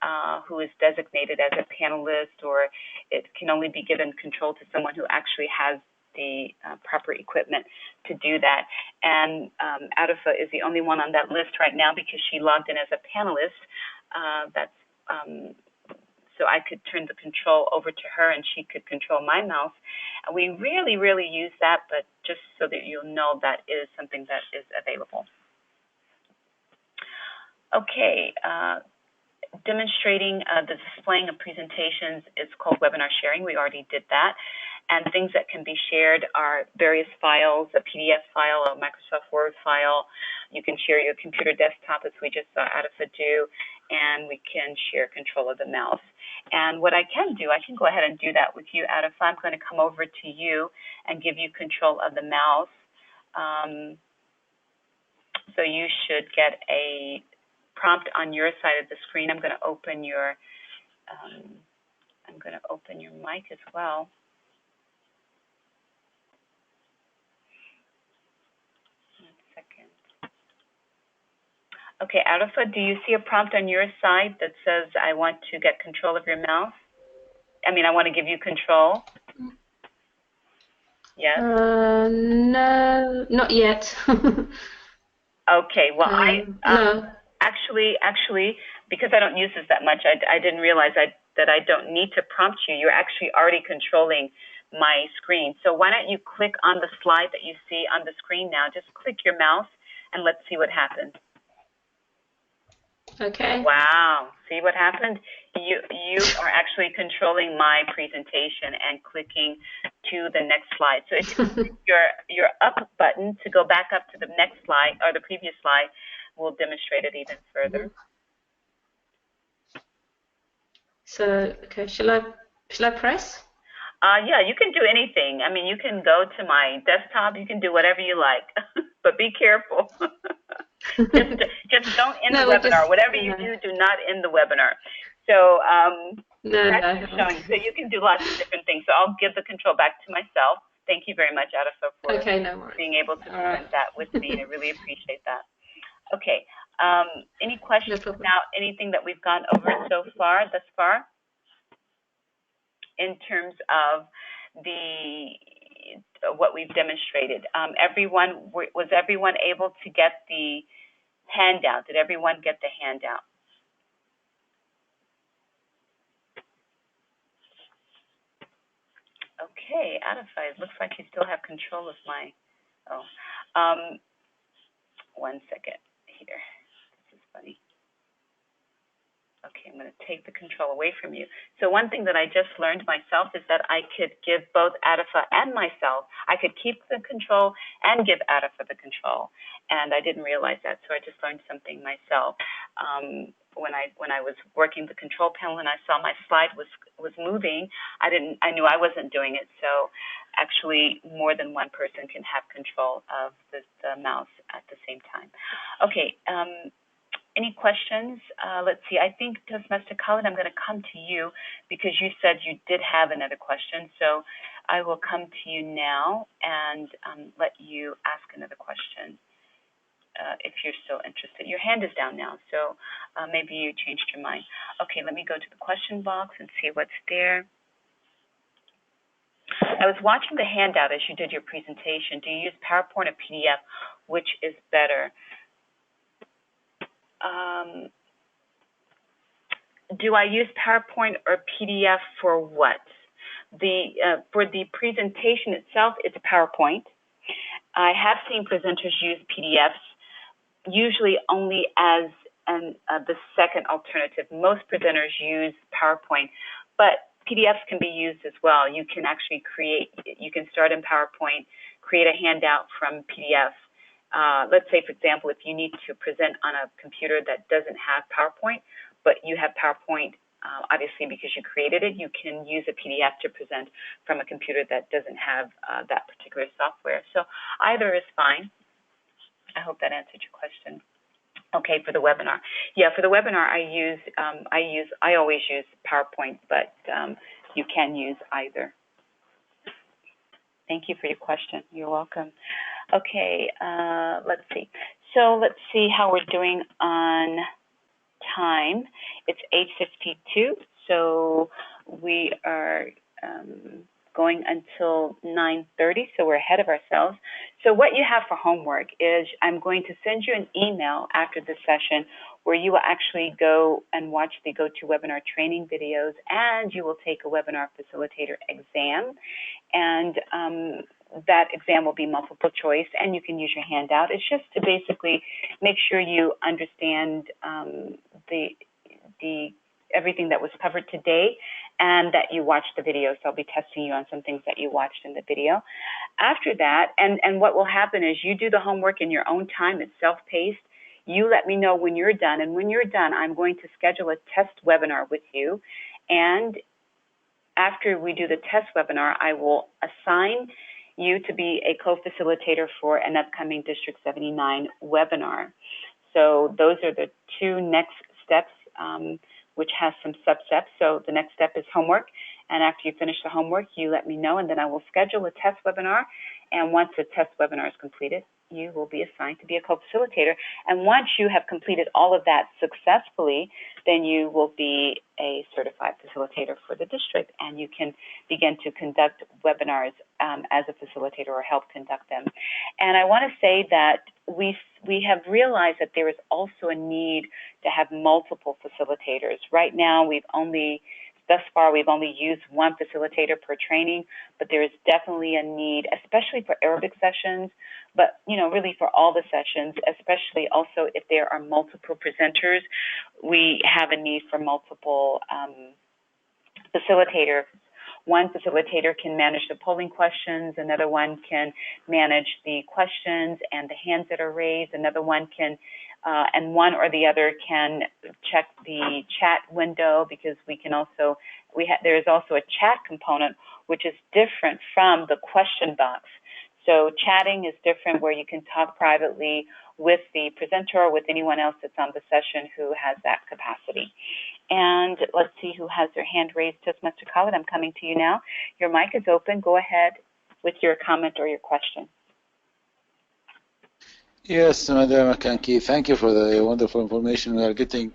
who is designated as a panelist, or it can only be given control to someone who actually has the proper equipment to do that. And Arifa is the only one on that list right now because she logged in as a panelist. So I could turn the control over to her and she could control my mouse. And we really, really use that, but just so that you'll know that is something that is available. Okay, demonstrating the displaying of presentations is called webinar sharing. We already did that. And things that can be shared are various files, a PDF file, a Microsoft Word file. You can share your computer desktop, as we just saw Arifa do, and we can share control of the mouse. And what I can do, I can go ahead and do that with you, Arifa. I'm going to come over to you and give you control of the mouse. So you should get a prompt on your side of the screen. I'm going to open your mic as well. Okay, Arifa, do you see a prompt on your side that says, I want to get control of your mouse? I mean, I want to give you control. Yes? No, not yet. Okay, well, no. Actually, because I don't use this that much, I didn't realize that I don't need to prompt you. You're actually already controlling my screen. So why don't you click on the slide that you see on the screen now? Just click your mouse and let's see what happens. Okay. Wow. See what happened? You are actually controlling my presentation and clicking to the next slide. So if you click your up button to go back up to the next slide or the previous slide, we'll demonstrate it even further. So, okay, shall I press? Yeah, you can do anything. I mean, you can go to my desktop. You can do whatever you like, but be careful. just don't end the webinar. Whatever you do not end the webinar. So showing. So you can do lots of different things. So I'll give the control back to myself. Thank you very much, Arifa, for being able to present that with me. I really appreciate that. Okay, Any questions about anything that we've gone over thus far, in terms of what we've demonstrated? Was everyone able to get the handout? Did everyone get the handout? Okay, Adifai, it looks like you still have control of my, one second here. This is funny. Okay, I'm going to take the control away from you. So one thing that I just learned myself is that I could give both Adifa and myself, I could keep the control and give Adifa the control. And I didn't realize that, so I just learned something myself. When I was working the control panel and I saw my slide was moving, I knew I wasn't doing it. So actually more than one person can have control of the mouse at the same time. Okay. Any questions? Let's see. I think, Mr. Khalid, I'm going to come to you because you said you did have another question. So I will come to you now and let you ask another question if you're still interested. Your hand is down now, so maybe you changed your mind. Okay, let me go to the question box and see what's there. I was watching the handout as you did your presentation. Do you use PowerPoint or PDF? Which is better? Do I use PowerPoint or PDF for what? For the presentation itself, it's PowerPoint. I have seen presenters use PDFs, usually only as the second alternative. Most presenters use PowerPoint, but PDFs can be used as well. You can actually you can start in PowerPoint, create a handout from PDF. Let's say, for example, if you need to present on a computer that doesn't have PowerPoint, but you have PowerPoint, obviously because you created it, you can use a PDF to present from a computer that doesn't have that particular software. So either is fine. I hope that answered your question. Okay, for the webinar. Yeah, for the webinar, I always use PowerPoint, but you can use either. Thank you for your question. You're welcome. Okay, let's see. So let's see how we're doing on time. It's 8:52, so we are going until 9:30, so we're ahead of ourselves. So what you have for homework is I'm going to send you an email after this session where you will actually go and watch the GoToWebinar training videos, and you will take a webinar facilitator exam. And that exam will be multiple choice, and you can use your handout. It's just to basically make sure you understand everything that was covered today, and that you watched the video. So I'll be testing you on some things that you watched in the video. After that, and what will happen is you do the homework in your own time. It's self-paced. You let me know when you're done, and when you're done, I'm going to schedule a test webinar with you. And after we do the test webinar, I will assign you to be a co-facilitator for an upcoming District 79 webinar. So those are the two next steps, which has some sub-steps. So the next step is homework. And after you finish the homework, you let me know, and then I will schedule a test webinar. And once the test webinar is completed, you will be assigned to be a co-facilitator. And once you have completed all of that successfully, then you will be a certified facilitator for the district, and you can begin to conduct webinars as a facilitator or help conduct them. And I want to say that we have realized that there is also a need to have multiple facilitators. Right now, thus far, we've only used one facilitator per training, but there is definitely a need, especially for Arabic sessions, but really for all the sessions, especially also if there are multiple presenters, we have a need for multiple facilitators. One facilitator can manage the polling questions, another one can manage the questions and the hands that are raised, another one can and one or the other can check the chat window, because there is also a chat component which is different from the question box. So chatting is different, where you can talk privately with the presenter or with anyone else that's on the session who has that capacity. And let's see who has their hand raised. Mr. Khalid, I'm coming to you now. Your mic is open. Go ahead with your comment or your question. Yes, Madam Kanki, thank you for the wonderful information we are getting.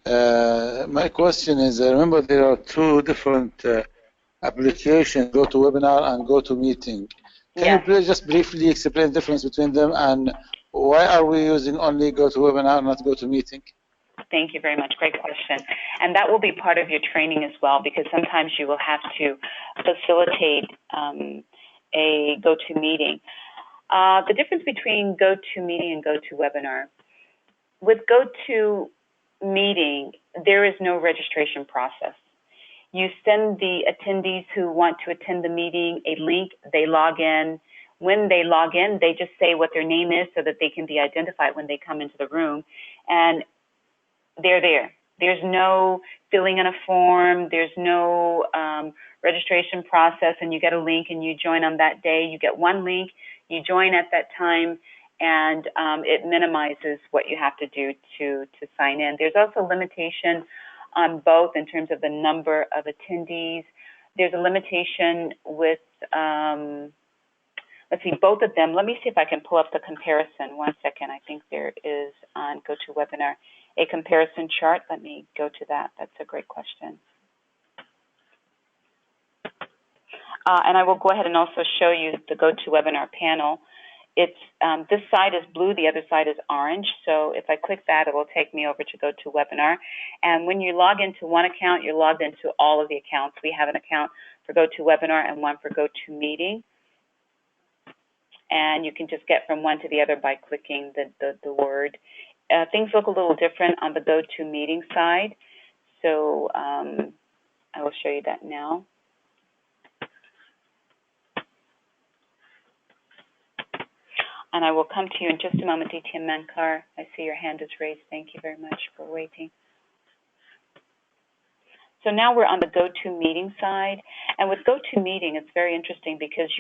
My question is, I remember there are two different applications, GoToWebinar and GoToMeeting. Can you please just briefly explain the difference between them and why are we using only GoToWebinar, not GoToMeeting? Thank you very much. Great question. And that will be part of your training as well, because sometimes you will have to facilitate a GoToMeeting. The difference between GoToMeeting and GoToWebinar. With GoToMeeting, there is no registration process. You send the attendees who want to attend the meeting a link, they log in. When they log in, they just say what their name is so that they can be identified when they come into the room, and they're there. There's no filling in a form, there's no registration process, and you get a link and you join on that day. You get one link, you join at that time, and it minimizes what you have to do to sign in. There's also a limitation on both in terms of the number of attendees. There's a limitation with, let's see, both of them. Let me see if I can pull up the comparison. 1 second. I think there is on GoToWebinar a comparison chart. Let me go to that. That's a great question. And I will go ahead and also show you the GoToWebinar panel. It's this side is blue, the other side is orange. So if I click that, it will take me over to GoToWebinar. And when you log into one account, you're logged into all of the accounts. We have an account for GoToWebinar and one for GoToMeeting. And you can just get from one to the other by clicking the word. Things look a little different on the GoToMeeting side. So I will show you that now. And I will come to you in just a moment, DTM Mankar. I see your hand is raised. Thank you very much for waiting. So now we're on the GoToMeeting side. And with GoToMeeting, it's very interesting because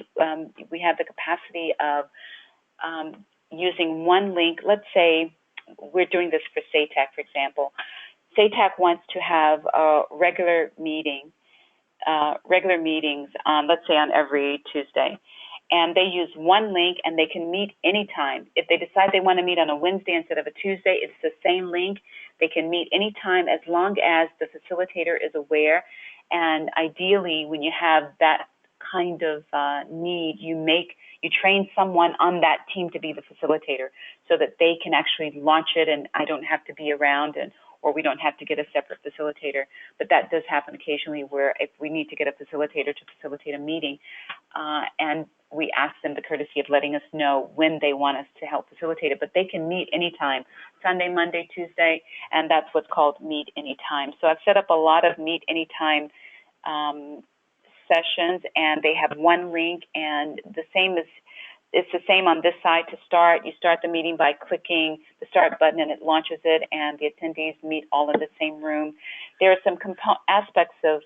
we have the capacity of using one link. Let's say we're doing this for SATAC, for example. SATAC wants to have regular meetings on, let's say, on every Tuesday. And they use one link and they can meet anytime. If they decide they want to meet on a Wednesday instead of a Tuesday, it's the same link. They can meet anytime as long as the facilitator is aware. And ideally, when you have that kind of need, you train someone on that team to be the facilitator so that they can actually launch it and I don't have to be around or we don't have to get a separate facilitator. But that does happen occasionally where if we need to get a facilitator to facilitate a meeting and we ask them the courtesy of letting us know when they want us to help facilitate it, but they can meet anytime, Sunday, Monday, Tuesday, and that's what's called Meet Anytime. So I've set up a lot of Meet Anytime sessions, and they have one link, and it's the same on this side to start. You start the meeting by clicking the start button, and it launches it, and the attendees meet all in the same room. There are some aspects of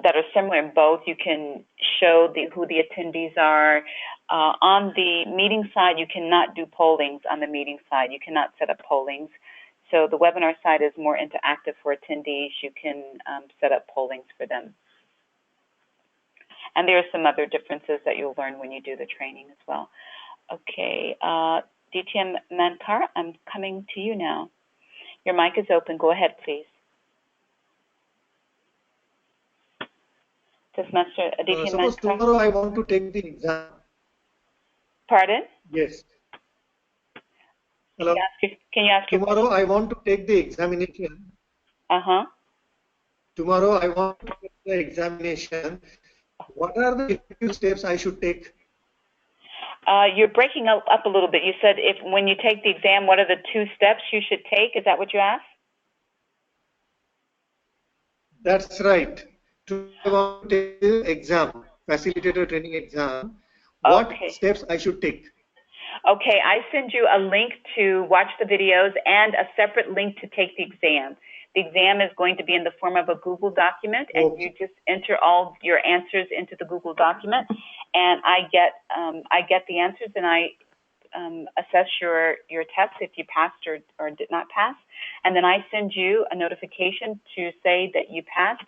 that are similar in both. You can show who the attendees are. On the meeting side, you cannot do pollings on the meeting side. You cannot set up pollings. So the webinar side is more interactive for attendees. You can set up pollings for them. And there are some other differences that you'll learn when you do the training as well. Okay, DTM Mankar, I'm coming to you now. Your mic is open. Go ahead, please. Suppose tomorrow I want to take the exam. Pardon? Yes. Hello. Can you ask tomorrow I want to take the examination. Uh-huh. Tomorrow I want to take the examination. What are the effective steps I should take? You're breaking up a little bit. You said when you take the exam, what are the 2 steps you should take? Is that what you asked? That's right. I want to take the exam, facilitator training exam. What steps I should take? Okay, I send you a link to watch the videos and a separate link to take the exam. The exam is going to be in the form of a Google document, and you just enter all your answers into the Google document, and I get the answers, and I assess your test if you passed or did not pass, and then I send you a notification to say that you passed,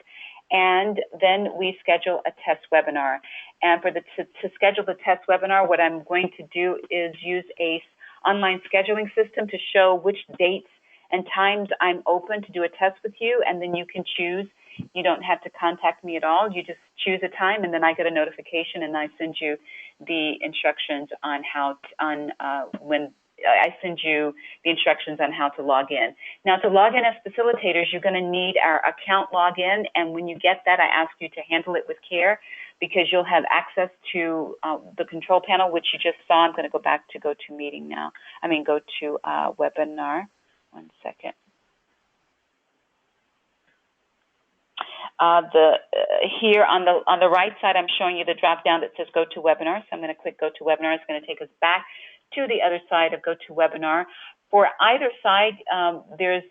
and then we schedule a test webinar. And for to schedule the test webinar, what I'm going to do is use a online scheduling system to show which dates and times I'm open to do a test with you, and then you can choose. You don't have to contact me at all. You just choose a time, and then I get a notification, and I send you the instructions on how I send you the instructions on how to log in. Now, to log in as facilitators, you're going to need our account login, and when you get that, I ask you to handle it with care, because you'll have access to the control panel, which you just saw. I'm going to go back to GoToMeeting now. Go to webinar. One second. Here on the right side, I'm showing you the drop down that says GoToWebinar. So I'm going to click GoToWebinar. It's going to take us back to the other side of GoToWebinar. For either side, there's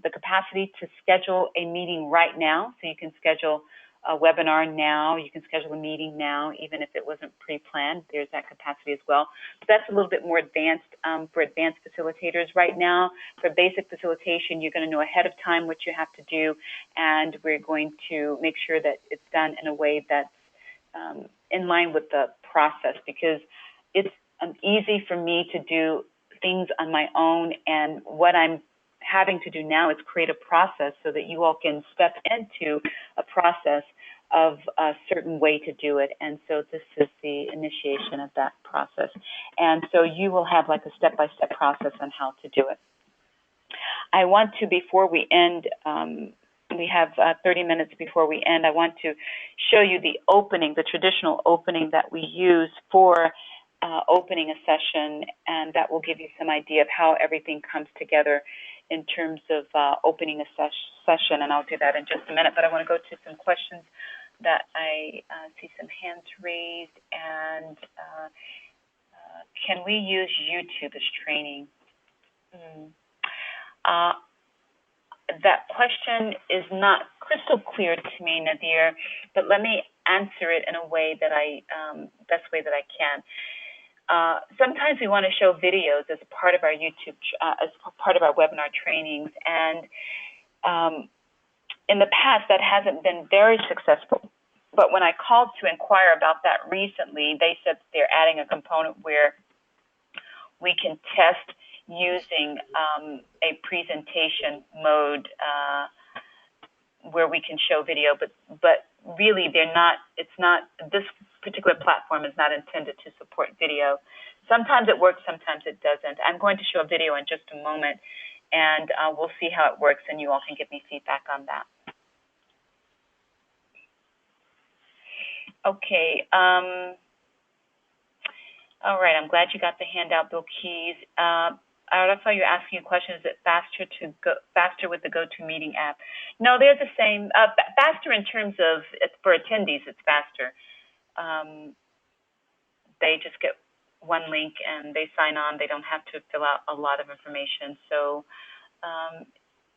the capacity to schedule a meeting right now. So you can schedule a webinar now. You can schedule a meeting now, even if it wasn't pre-planned. There's that capacity as well. But that's a little bit more advanced for advanced facilitators right now. For basic facilitation, you're going to know ahead of time what you have to do, and we're going to make sure that it's done in a way that's in line with the process, because it's easy for me to do things on my own, and what I'm having to do now is create a process so that you all can step into a process of a certain way to do it. And so this is the initiation of that process. And so you will have like a step-by-step process on how to do it. I want to, before we end, we have 30 minutes before we end, I want to show you the opening, the traditional opening that we use for opening a session, and that will give you some idea of how everything comes together in terms of opening a session, and I'll do that in just a minute. But I want to go to some questions that I see some hands raised. And can we use YouTube as training? That question is not crystal clear to me, Nadir, but let me answer it in a way that best way that I can. Sometimes we want to show videos as part of our YouTube, as part of our webinar trainings, and in the past that hasn't been very successful. But when I called to inquire about that recently, they said that they're adding a component where we can test using a presentation mode where we can show video, but really they're not. It's not. This particular platform is not intended to support video. Sometimes it works, sometimes it doesn't. I'm going to show a video in just a moment, and we'll see how it works, and you all can give me feedback on that. Okay. All right. I'm glad you got the handout, Bill Keys. Arafa, you're asking a question, is it faster with the GoToMeeting app? No, they're the same. Faster in terms of, for attendees, it's faster. They just get one link and they sign on. They don't have to fill out a lot of information. So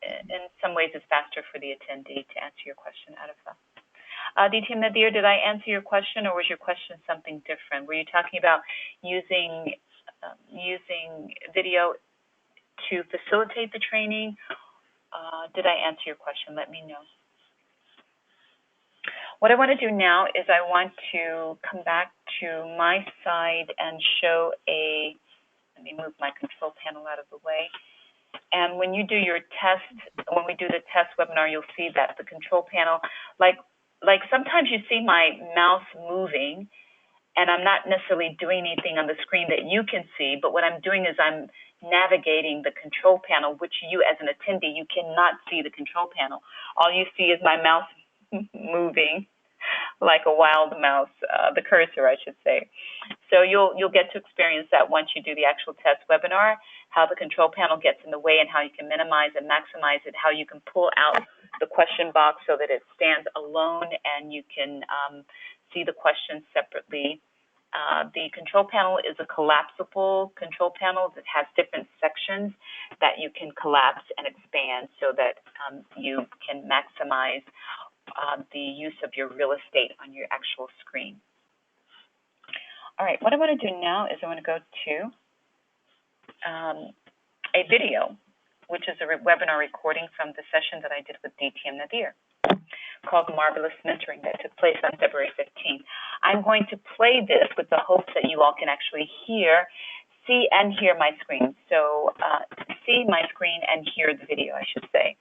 in some ways, it's faster for the attendee, to answer your question, Arafa. DT Nadir, did I answer your question, or was your question something different? Were you talking about using video to facilitate the training? Did I answer your question? Let me know. What I want to do now is I want to come back to my side and show let me move my control panel out of the way. And when you do your test, when we do the test webinar, you'll see that the control panel, like sometimes you see my mouse moving, and I'm not necessarily doing anything on the screen that you can see, but what I'm doing is I'm navigating the control panel, which you as an attendee, you cannot see the control panel. All you see is my mouse moving like a wild mouse, the cursor, I should say. So you'll get to experience that once you do the actual test webinar, how the control panel gets in the way and how you can minimize and maximize it, how you can pull out the question box so that it stands alone and you can see the questions separately. The control panel is a collapsible control panel that has different sections that you can collapse and expand so that you can maximize the use of your real estate on your actual screen. All right, what I want to do now is I want to go to a video, which is a webinar recording from the session that I did with DT and Nadir. called Marvelous Mentoring that took place on February 15th. I'm going to play this with the hopes that you all can actually see and hear my screen. So see my screen and hear the video, I should say.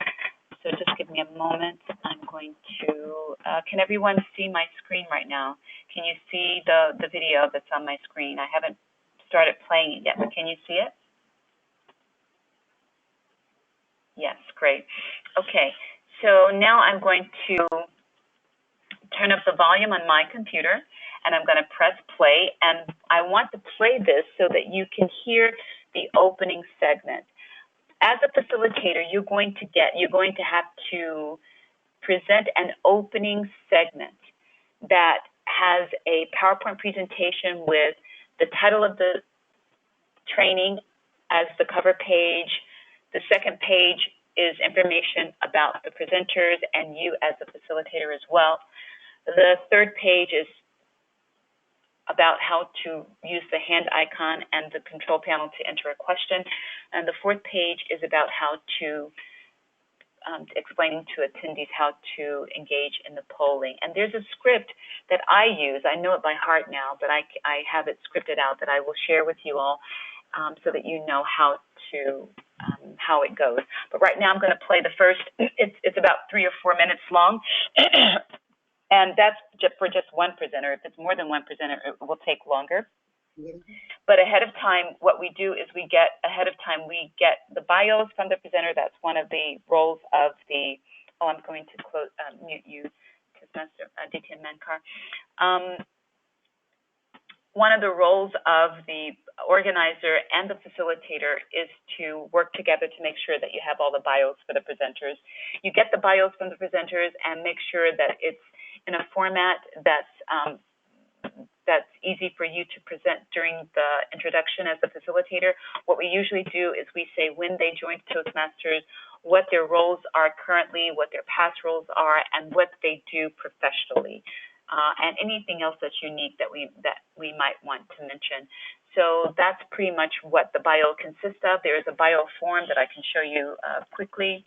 So just give me a moment. I'm going to, can everyone see my screen right now? Can you see the video that's on my screen? I haven't started playing it yet, but can you see it? Yes, great. Okay, so now I'm going to turn up the volume on my computer, and I'm going to press play, and I want to play this so that you can hear the opening segment. As a facilitator, you're going to have to present an opening segment that has a PowerPoint presentation with the title of the training as the cover page. The second page is information about the presenters and you as a facilitator as well. The third page is about how to use the hand icon and the control panel to enter a question. And the fourth page is about how to explaining to attendees how to engage in the polling. And there's a script that I use. I know it by heart now, but I have it scripted out that I will share with you all so that you know how it goes. But right now I'm going to play the first. It's about 3 or 4 minutes long. And that's just for just one presenter. If it's more than one presenter, it will take longer. But ahead of time, what we do is we get the bios from the presenter. That's one of the roles of the, I'm going to mute you, DTM Mankar. One of the roles of the organizer and the facilitator is to work together to make sure that you have all the bios for the presenters. You get the bios from the presenters and make sure that it's in a format that's easy for you to present during the introduction as a facilitator. What we usually do is we say when they joined Toastmasters, what their roles are currently, what their past roles are, and what they do professionally, and anything else that's unique that we might want to mention. So that's pretty much what the bio consists of. There is a bio form that I can show you quickly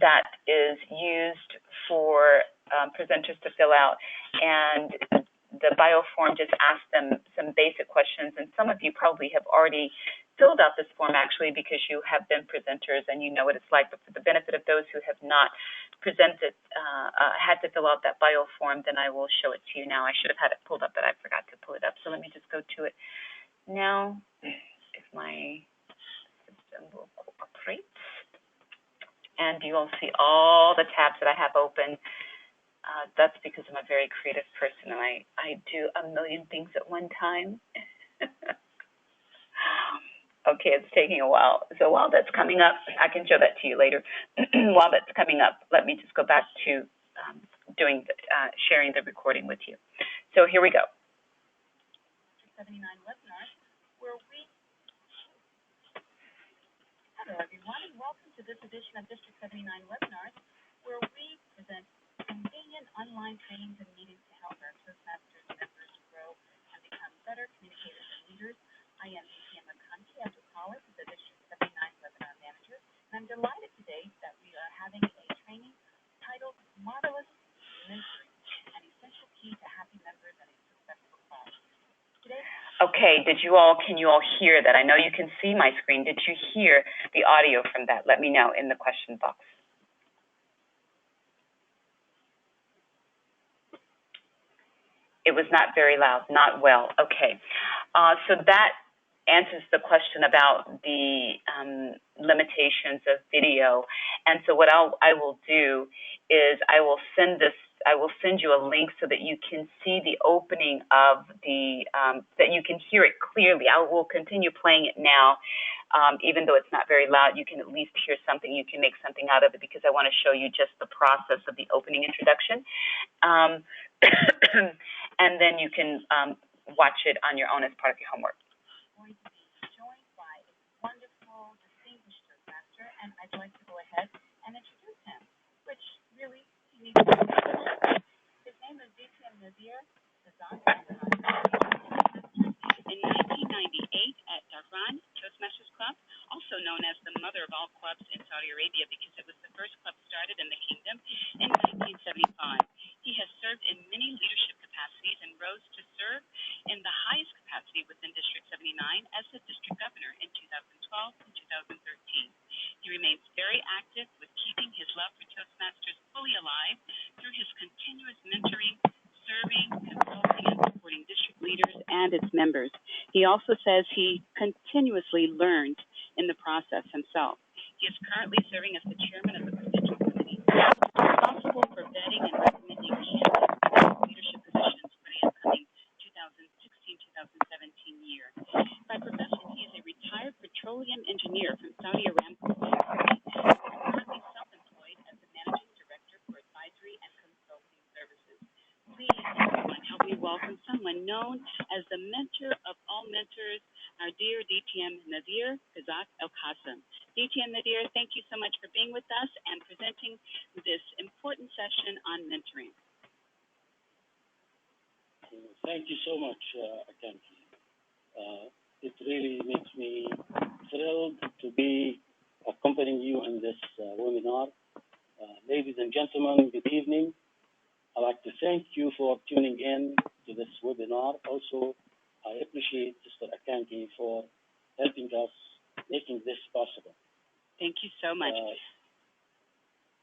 that is used for presenters to fill out, and the bio form just asks them some basic questions, and some of you probably have already filled out this form actually because you have been presenters and you know what it's like. But for the benefit of those who have not presented, had to fill out that bio form, then I will show it to you now. I should have had it pulled up, but I forgot to pull it up. So let me just go to it now, if my system will cooperate. And you will see all the tabs that I have open. That's because I'm a very creative person and I do a million things at one time. Okay, it's taking a while. So while that's coming up, I can show that to you later. While that's coming up, let me just go back to sharing the recording with you. So here we go. 79 webinars where we... Hello everyone, and welcome to this edition of District 79 webinars where we present convenient online trainings and meetings to help our Toastmasters members grow and become better communicators and leaders. I am DTM Makanti, as we call it, the District 79 Webinar Manager, and I'm delighted today that we are having a training titled Marvelous Mentoring, an essential key to happy members and a successful class. Okay, can you all hear that? I know you can see my screen. Did you hear the audio from that? Let me know in the question box. It was not very loud, not well. Okay, so that answers the question about the limitations of video. And so what I will do is I will send you a link so that you can see the opening of the, that you can hear it clearly. I will continue playing it now. Even though it's not very loud, you can at least hear something. You can make something out of it because I want to show you just the process of the opening introduction. And then you can watch it on your own as part of your homework. I'm going to be joined by a wonderful, distinguished Toastmaster, and I'd like to go ahead and introduce him, which really he needs to do. His name is DTM Nazir Sazan. In 1998 at Dhahran Toastmasters Club, also known as the mother of all clubs in Saudi Arabia because it was the first club started in the kingdom in 1975. He has served in many leadership capacities and rose to serve in the highest capacity within District 79 as the district governor in 2012 and 2013. He remains very active with keeping his love for Toastmasters fully alive through his continuous mentoring, serving, consulting, and supporting district leaders and its members. He also says he continuously learned in the process himself. He is currently serving as the chairman of the Provincial Committee, responsible for vetting and recommending candidates for leadership positions for the upcoming 2016-2017 year. By profession, he is a retired petroleum engineer from Saudi Aramco, currently self-employed as the managing director for advisory and consulting services. Please, everyone, help me welcome someone known as the mentor of all mentors, our dear DTM Nadir Kazak El Qasim. DTM Nadir, thank you so much for being with us and presenting this important session on mentoring. Thank you so much, Akanki. It really makes me thrilled to be accompanying you in this webinar. Ladies and gentlemen, good evening. I'd like to thank you for tuning in to this webinar. Also, I appreciate Sister Akanki for helping us making this possible. Thank you so much.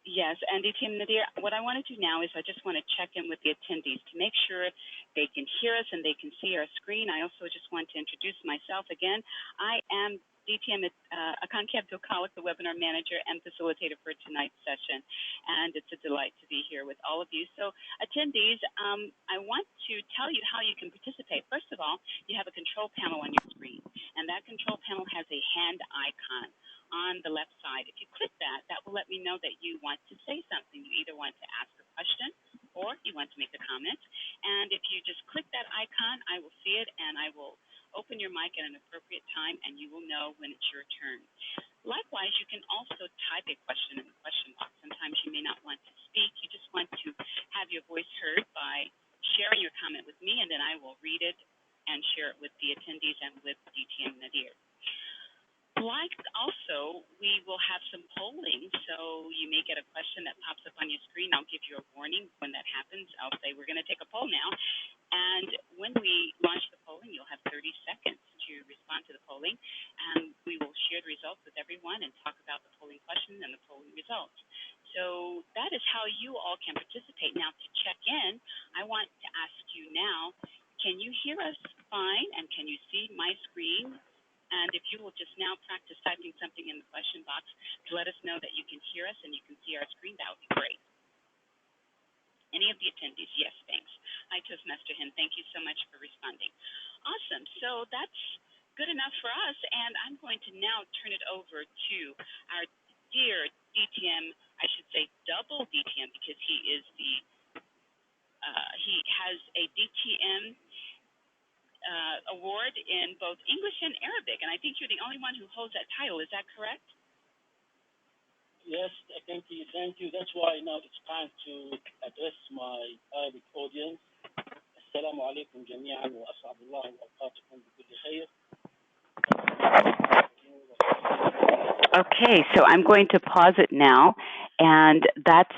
Yes, and DTM Nadir, what I want to do now is I just want to check in with the attendees to make sure they can hear us and they can see our screen. I also just want to introduce myself again. I am DTM Akanki Abdulkhalik, the webinar manager and facilitator for tonight's session, and it's a delight to be here with all of you. So attendees, I want to tell you how you can participate. First of all, you have a control panel on your screen, and that control panel has a hand icon on the left side. If you click that, that will let me know that you want to say something. You either want to ask a question or you want to make a comment. And if you just click that icon, I will see it and I will open your mic at an appropriate time and you will know when it's your turn. Likewise, you can also type a question in the question box. Sometimes you may not want to speak. You just want to have your voice heard by sharing your comment with me, and then I will read it and share it with the attendees and with DTM Nadir. Like also, we will have some polling, so you may get a question that pops up on your screen. I'll give you a warning when that happens. I'll say we're going to take a poll now, and when we launch the polling, you'll have 30 seconds to respond to the polling, and we will share the results with everyone and talk about the polling question and the polling results. So that is how you all can participate. Now, to check in, I want to ask you now, can you hear us fine, and can you see my screen? And if you will just now practice typing something in the question box to let us know that you can hear us and you can see our screen, that would be great. Any of the attendees? Yes, thanks. Hi, Toastmaster Hind. Thank you so much for responding. Awesome. So that's good enough for us, and I'm going to now turn it over to our dear DTM, I should say double DTM, because he is the, he has a DTM award in both English and Arabic, and I think you're the only one who holds that title. Is that correct? Yes, thank you. That's why now it's time to address my Arabic audience. Assalamu alaikum jami'an wa as'adullah wa awqatukum bi kulli khair. Okay, so I'm going to pause it now, and that's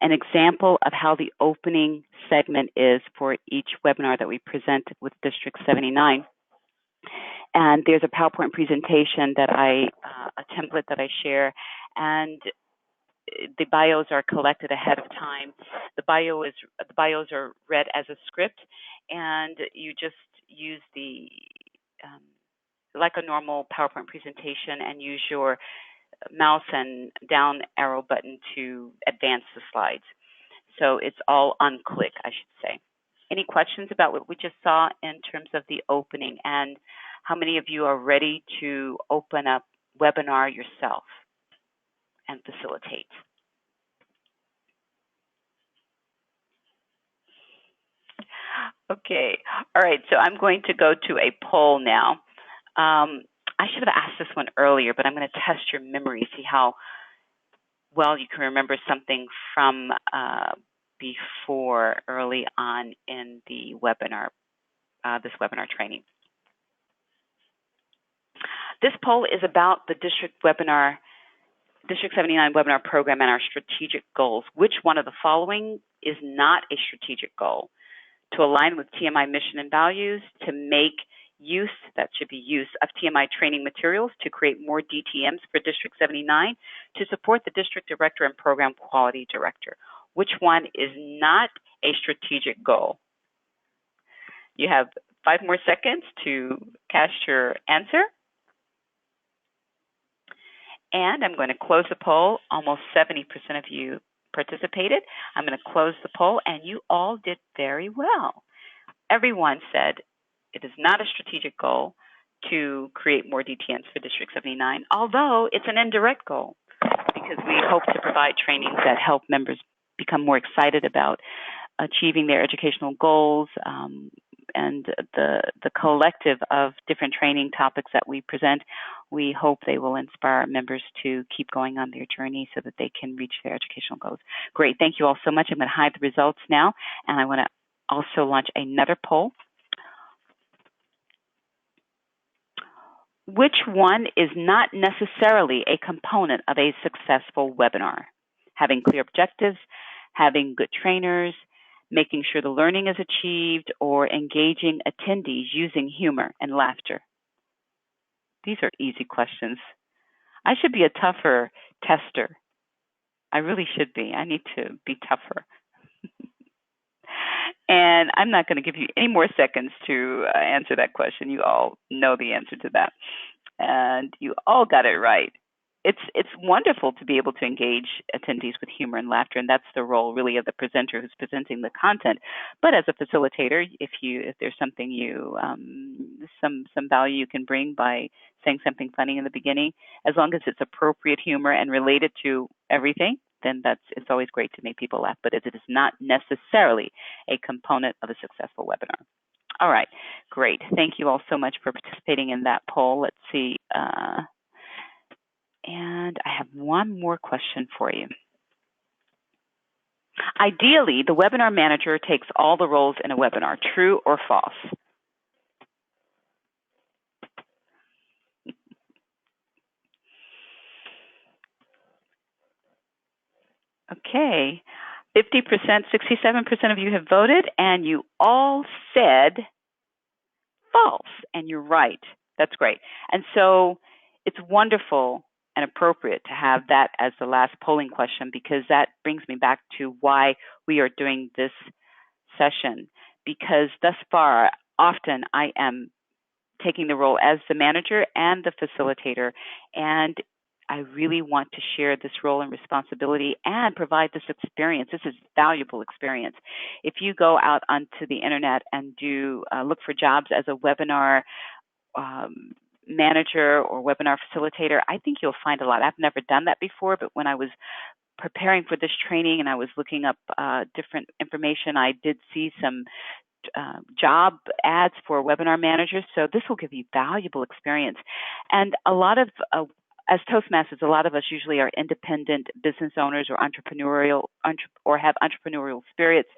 an example of how the opening segment is for each webinar that we present with District 79. And there's a PowerPoint presentation that a template that I share, and the bios are collected ahead of time. The bios are read as a script, and you just use the like a normal PowerPoint presentation and use your mouse and down arrow button to advance the slides. So it's all on click, I should say. Any questions about what we just saw in terms of the opening, and how many of you are ready to open up webinar yourself and facilitate? Okay, all right, so I'm going to go to a poll now. I should have asked this one earlier, but I'm going to test your memory, see how well you can remember something from before, early on in the webinar, this webinar training. This poll is about the District 79 webinar program and our strategic goals. Which one of the following is not a strategic goal? To align with TMI mission and values, to make use, that should be use, of TMI training materials to create more DTMs for District 79, to support the District Director and Program Quality Director. Which one is not a strategic goal? You have 5 more seconds to cast your answer. And I'm going to close the poll. Almost 70% of you participated. I'm going to close the poll, and you all did very well. Everyone said it is not a strategic goal to create more DTNs for District 79, although it's an indirect goal because we hope to provide trainings that help members become more excited about achieving their educational goals, and the collective of different training topics that we present, we hope they will inspire members to keep going on their journey so that they can reach their educational goals. Great, thank you all so much. I'm going to hide the results now, and I want to also launch another poll. Which one is not necessarily a component of a successful webinar? Having clear objectives, having good trainers, making sure the learning is achieved, or engaging attendees using humor and laughter? These are easy questions. I should be a tougher tester. I really should be. I need to be tougher. And I'm not going to give you any more seconds to answer that question. You all know the answer to that. And you all got it right. It's wonderful to be able to engage attendees with humor and laughter, and that's the role really of the presenter who's presenting the content. But as a facilitator, if there's something you some value you can bring by saying something funny in the beginning, as long as it's appropriate humor and related to everything, then it's always great to make people laugh. But it is not necessarily a component of a successful webinar. All right, great. Thank you all so much for participating in that poll. Let's see. And I have one more question for you. Ideally, the webinar manager takes all the roles in a webinar. True or false? Okay, 50%, 67% of you have voted, and you all said false, and you're right. That's great. And so it's wonderful and appropriate to have that as the last polling question, because that brings me back to why we are doing this session. Because thus far, often I am taking the role as the manager and the facilitator, and I really want to share this role and responsibility and provide this experience. This is valuable experience. If you go out onto the internet and do look for jobs as a webinar manager or webinar facilitator, I think you'll find a lot. I've never done that before, but when I was preparing for this training and I was looking up different information, I did see some job ads for webinar managers. So this will give you valuable experience. And a lot of, as Toastmasters, a lot of us usually are independent business owners or entrepreneurial, or have entrepreneurial spirits,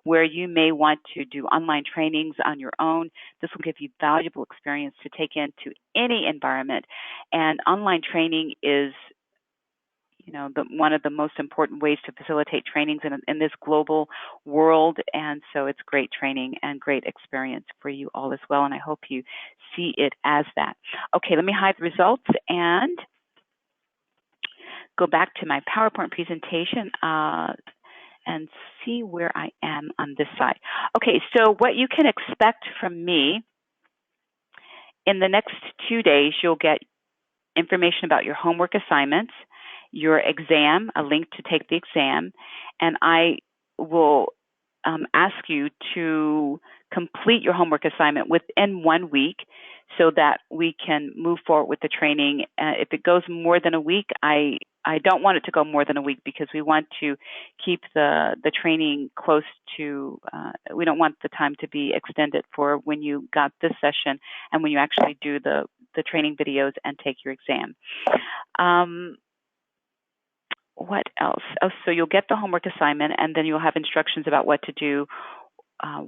where you may want to do online trainings on your own. This will give you valuable experience to take into any environment. And online training is, one of the most important ways to facilitate trainings in this global world. And so it's great training and great experience for you all as well. And I hope you see it as that. Okay, let me hide the results and go back to my PowerPoint presentation and see where I am on this side. Okay, so what you can expect from me in the next 2 days, you'll get information about your homework assignments, your exam, a link to take the exam, and I will ask you to complete your homework assignment within 1 week so that we can move forward with the training. If it goes more than a week, I don't want it to go more than a week, because we want to keep the training close to, we don't want the time to be extended for when you got this session and when you actually do the training videos and take your exam. What else? Oh, so you'll get the homework assignment, and then you'll have instructions about what to do.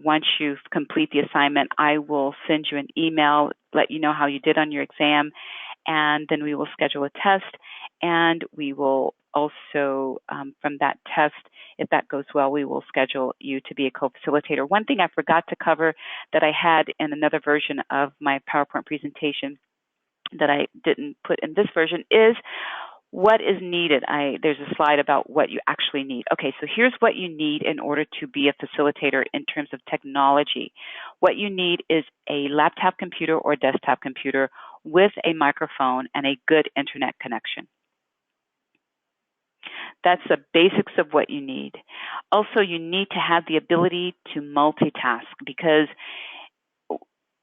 Once you complete the assignment, I will send you an email, let you know how you did on your exam, and then we will schedule a test, and we will also, from that test, if that goes well, we will schedule you to be a co-facilitator. One thing I forgot to cover that I had in another version of my PowerPoint presentation that I didn't put in this version is what is needed. There's a slide about what you actually need. Okay, so here's what you need in order to be a facilitator in terms of technology. What you need is a laptop computer or desktop computer with a microphone and a good internet connection. That's the basics of what you need. Also, you need to have the ability to multitask, because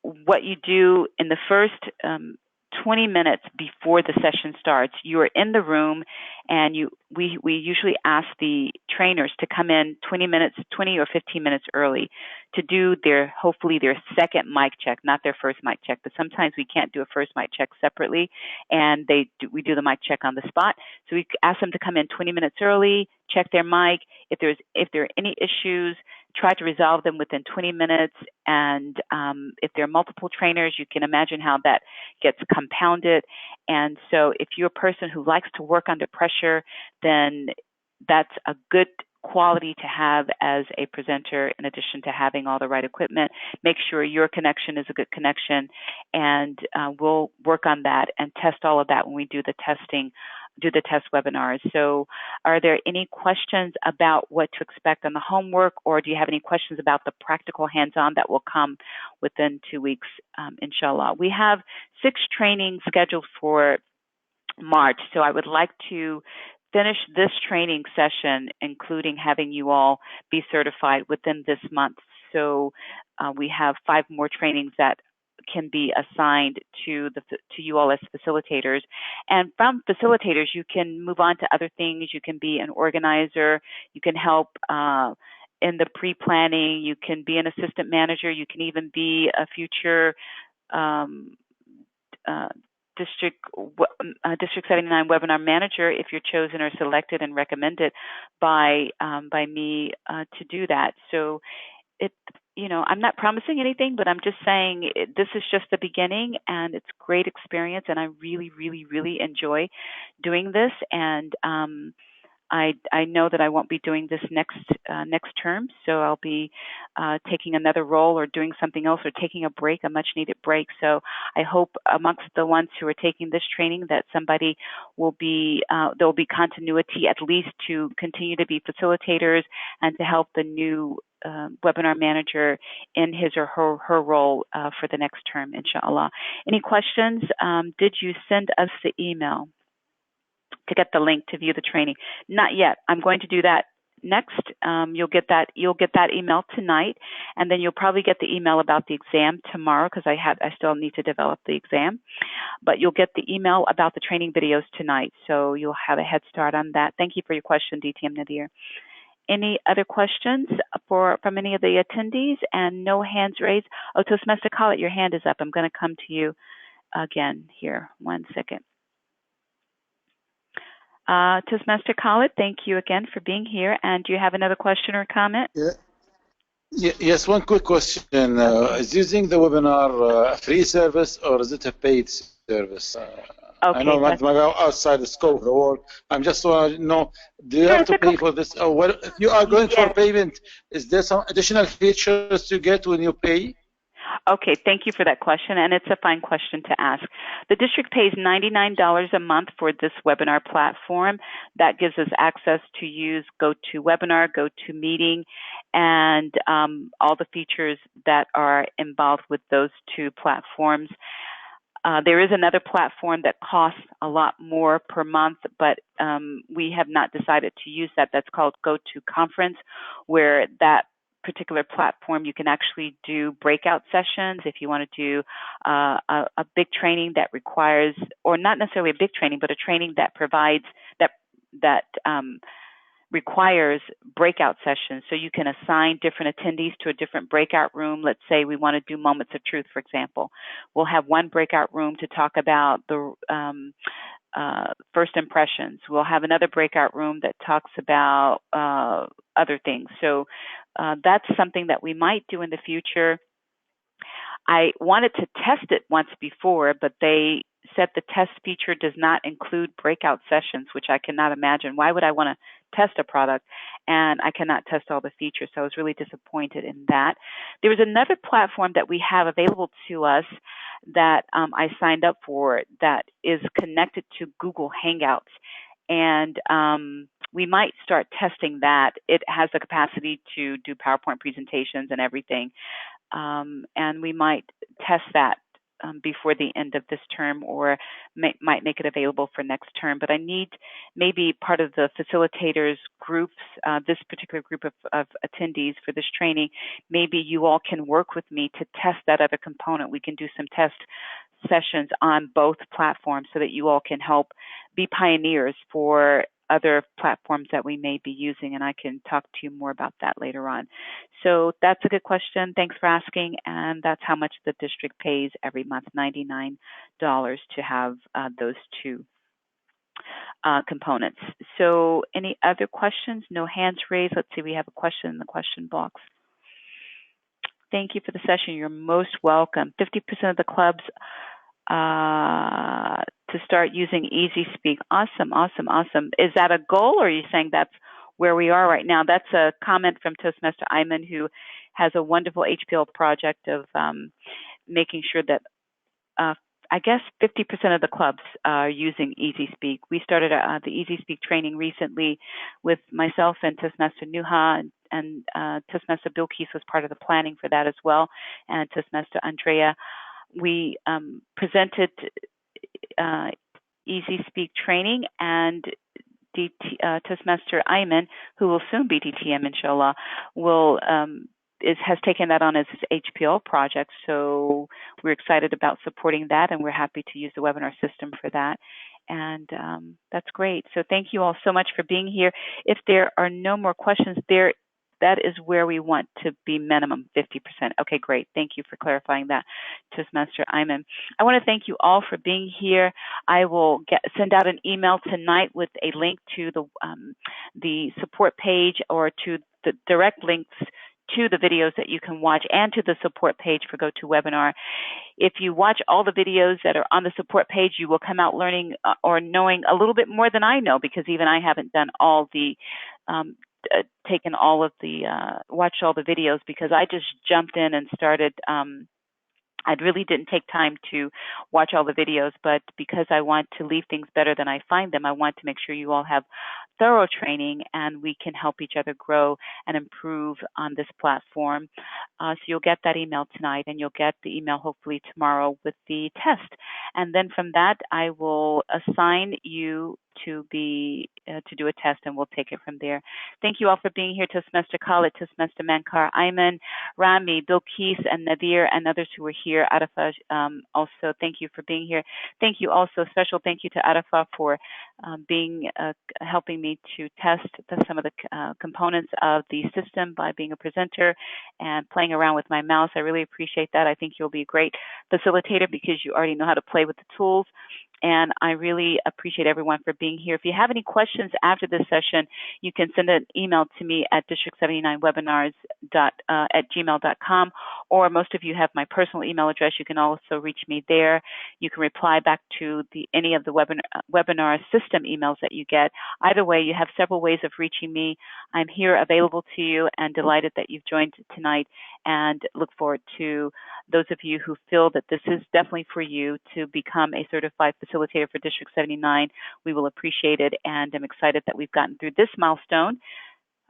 what you do in the first 20 minutes before the session starts, you are in the room, and we usually ask the trainers to come in 20 or 15 minutes early to do hopefully their second mic check, not their first mic check. But sometimes we can't do a first mic check separately, and we do the mic check on the spot. So we ask them to come in 20 minutes early, check their mic. If there are any issues, try to resolve them within 20 minutes. And if there are multiple trainers, you can imagine how that gets compounded. And so if you're a person who likes to work under pressure, then that's a good quality to have as a presenter, in addition to having all the right equipment. Make sure your connection is a good connection, and we'll work on that and test all of that when we do the test webinars. So are there any questions about what to expect on the homework, or do you have any questions about the practical hands-on that will come within 2 weeks, inshallah? We have 6 trainings scheduled for March, so I would like to finish this training session, including having you all be certified within this month. So we have 5 more trainings that can be assigned to you all as facilitators. And from facilitators, you can move on to other things. You can be an organizer. You can help in the pre-planning. You can be an assistant manager. You can even be a future District 79 webinar manager if you're chosen or selected and recommended by me to do that. So I'm not promising anything, but I'm just saying this is just the beginning, and it's great experience, and I really, really, really enjoy doing this. And I know that I won't be doing this next term, so I'll be taking another role or doing something else, or taking a break, a much-needed break. So I hope amongst the ones who are taking this training that somebody will be, there will be continuity, at least to continue to be facilitators and to help the new webinar manager in his or her role for the next term, inshallah. Any questions? Did you send us the email to get the link to view the training? Not yet. I'm going to do that next. You'll get that email tonight, and then you'll probably get the email about the exam tomorrow, because I still need to develop the exam. But you'll get the email about the training videos tonight, so you'll have a head start on that. Thank you for your question, DTM Nadir. Any other questions from any of the attendees? And no hands raised. Oh, Toastmaster Khalid, your hand is up. I'm going to come to you again here. 1 second. Toastmaster Khalid, thank you again for being here. And do you have another question or comment? Yes, one quick question. Is using the webinar a free service, or is it a paid service? Okay, I know I'm outside the scope of the work. I'm just want to know, do you have to pay for this? Or what, if you are going for payment, is there some additional features you get when you pay? Okay, thank you for that question, and it's a fine question to ask. The district pays $99 a month for this webinar platform. That gives us access to use GoToWebinar, GoToMeeting, and all the features that are involved with those 2 platforms. There is another platform that costs a lot more per month, but we have not decided to use that. That's called GoToConference, where that particular platform you can actually do breakout sessions if you want to do a big training that requires, or not necessarily a big training, but a training that provides that requires breakout sessions. So you can assign different attendees to a different breakout room. Let's say we want to do moments of truth, for example. We'll have one breakout room to talk about the first impressions. We'll have another breakout room that talks about other things. So that's something that we might do in the future. I wanted to test it once before, but they said the test feature does not include breakout sessions, which I cannot imagine. Why would I want to test a product and I cannot test all the features? So I was really disappointed in that. There was another platform that we have available to us that I signed up for that is connected to Google Hangouts. And we might start testing that. It has the capacity to do PowerPoint presentations and everything. And we might test that before the end of this term, or might make it available for next term. But I need maybe part of the facilitators groups, this particular group of attendees for this training, maybe you all can work with me to test that other component. We can do some test sessions on both platforms so that you all can help be pioneers for other platforms that we may be using, and I can talk to you more about that later on. So that's a good question. Thanks for asking, and that's how much the district pays every month, $99 to have those two components. So any other questions? No hands raised. Let's see, we have a question in the question box. Thank you for the session. You're most welcome. 50% of the clubs to start using Easy Speak. Awesome, awesome, awesome. Is that a goal, or are you saying that's where we are right now? That's a comment from Toastmaster Ayman, who has a wonderful HPL project of making sure that I guess 50% of the clubs are using Easy Speak. We started the Easy Speak training recently with myself and Toastmaster Nuha, and Toastmaster Bilquis was part of the planning for that as well, and Toastmaster Andrea. We presented Easy Speak training, and Toastmaster Ayman, who will soon be DTM, inshallah, has taken that on as his HPL project. So we're excited about supporting that, and we're happy to use the webinar system for that. And that's great. So thank you all so much for being here. If there are no more questions, that is where we want to be, minimum 50%. Okay, great. Thank you for clarifying that, Toastmaster Ayman. I want to thank you all for being here. I will send out an email tonight with a link to the support page, or to the direct links to the videos that you can watch, and to the support page for GoToWebinar. If you watch all the videos that are on the support page, you will come out learning or knowing a little bit more than I know, because even I haven't done all the taken all of the watched all the videos, because I just jumped in and started. I really didn't take time to watch all the videos, but because I want to leave things better than I find them, I want to make sure you all have thorough training and we can help each other grow and improve on this platform. So you'll get that email tonight, and you'll get the email hopefully tomorrow with the test. And then from that, I will assign you to do a test, and we'll take it from there. Thank you all for being here. Toastmaster Khalid, Toastmaster Mankar, Ayman, Rami, Bilquis, and Nadir, and others who were here. Arafah, also thank you for being here. Thank you also, special thank you to Arafah for helping me to test some of the components of the system by being a presenter and playing around with my mouse. I really appreciate that. I think you'll be a great facilitator because you already know how to play with the tools. And I really appreciate everyone for being here. If you have any questions after this session, you can send an email to me at district79webinars at gmail.com, or most of you have my personal email address. You can also reach me there. You can reply back to any of the webinar system emails that you get. Either way, you have several ways of reaching me. I'm here available to you, and delighted that you've joined tonight, and look forward to those of you who feel that this is definitely for you to become a certified facilitator for District 79. We will appreciate it, and I'm excited that we've gotten through this milestone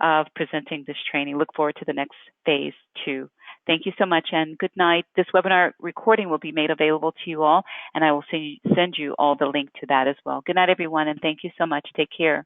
of presenting this training. Look forward to the next phase 2. Thank you so much, and good night. This webinar recording will be made available to you all, and I will send you all the link to that as well. Good night, everyone, and thank you so much. Take care.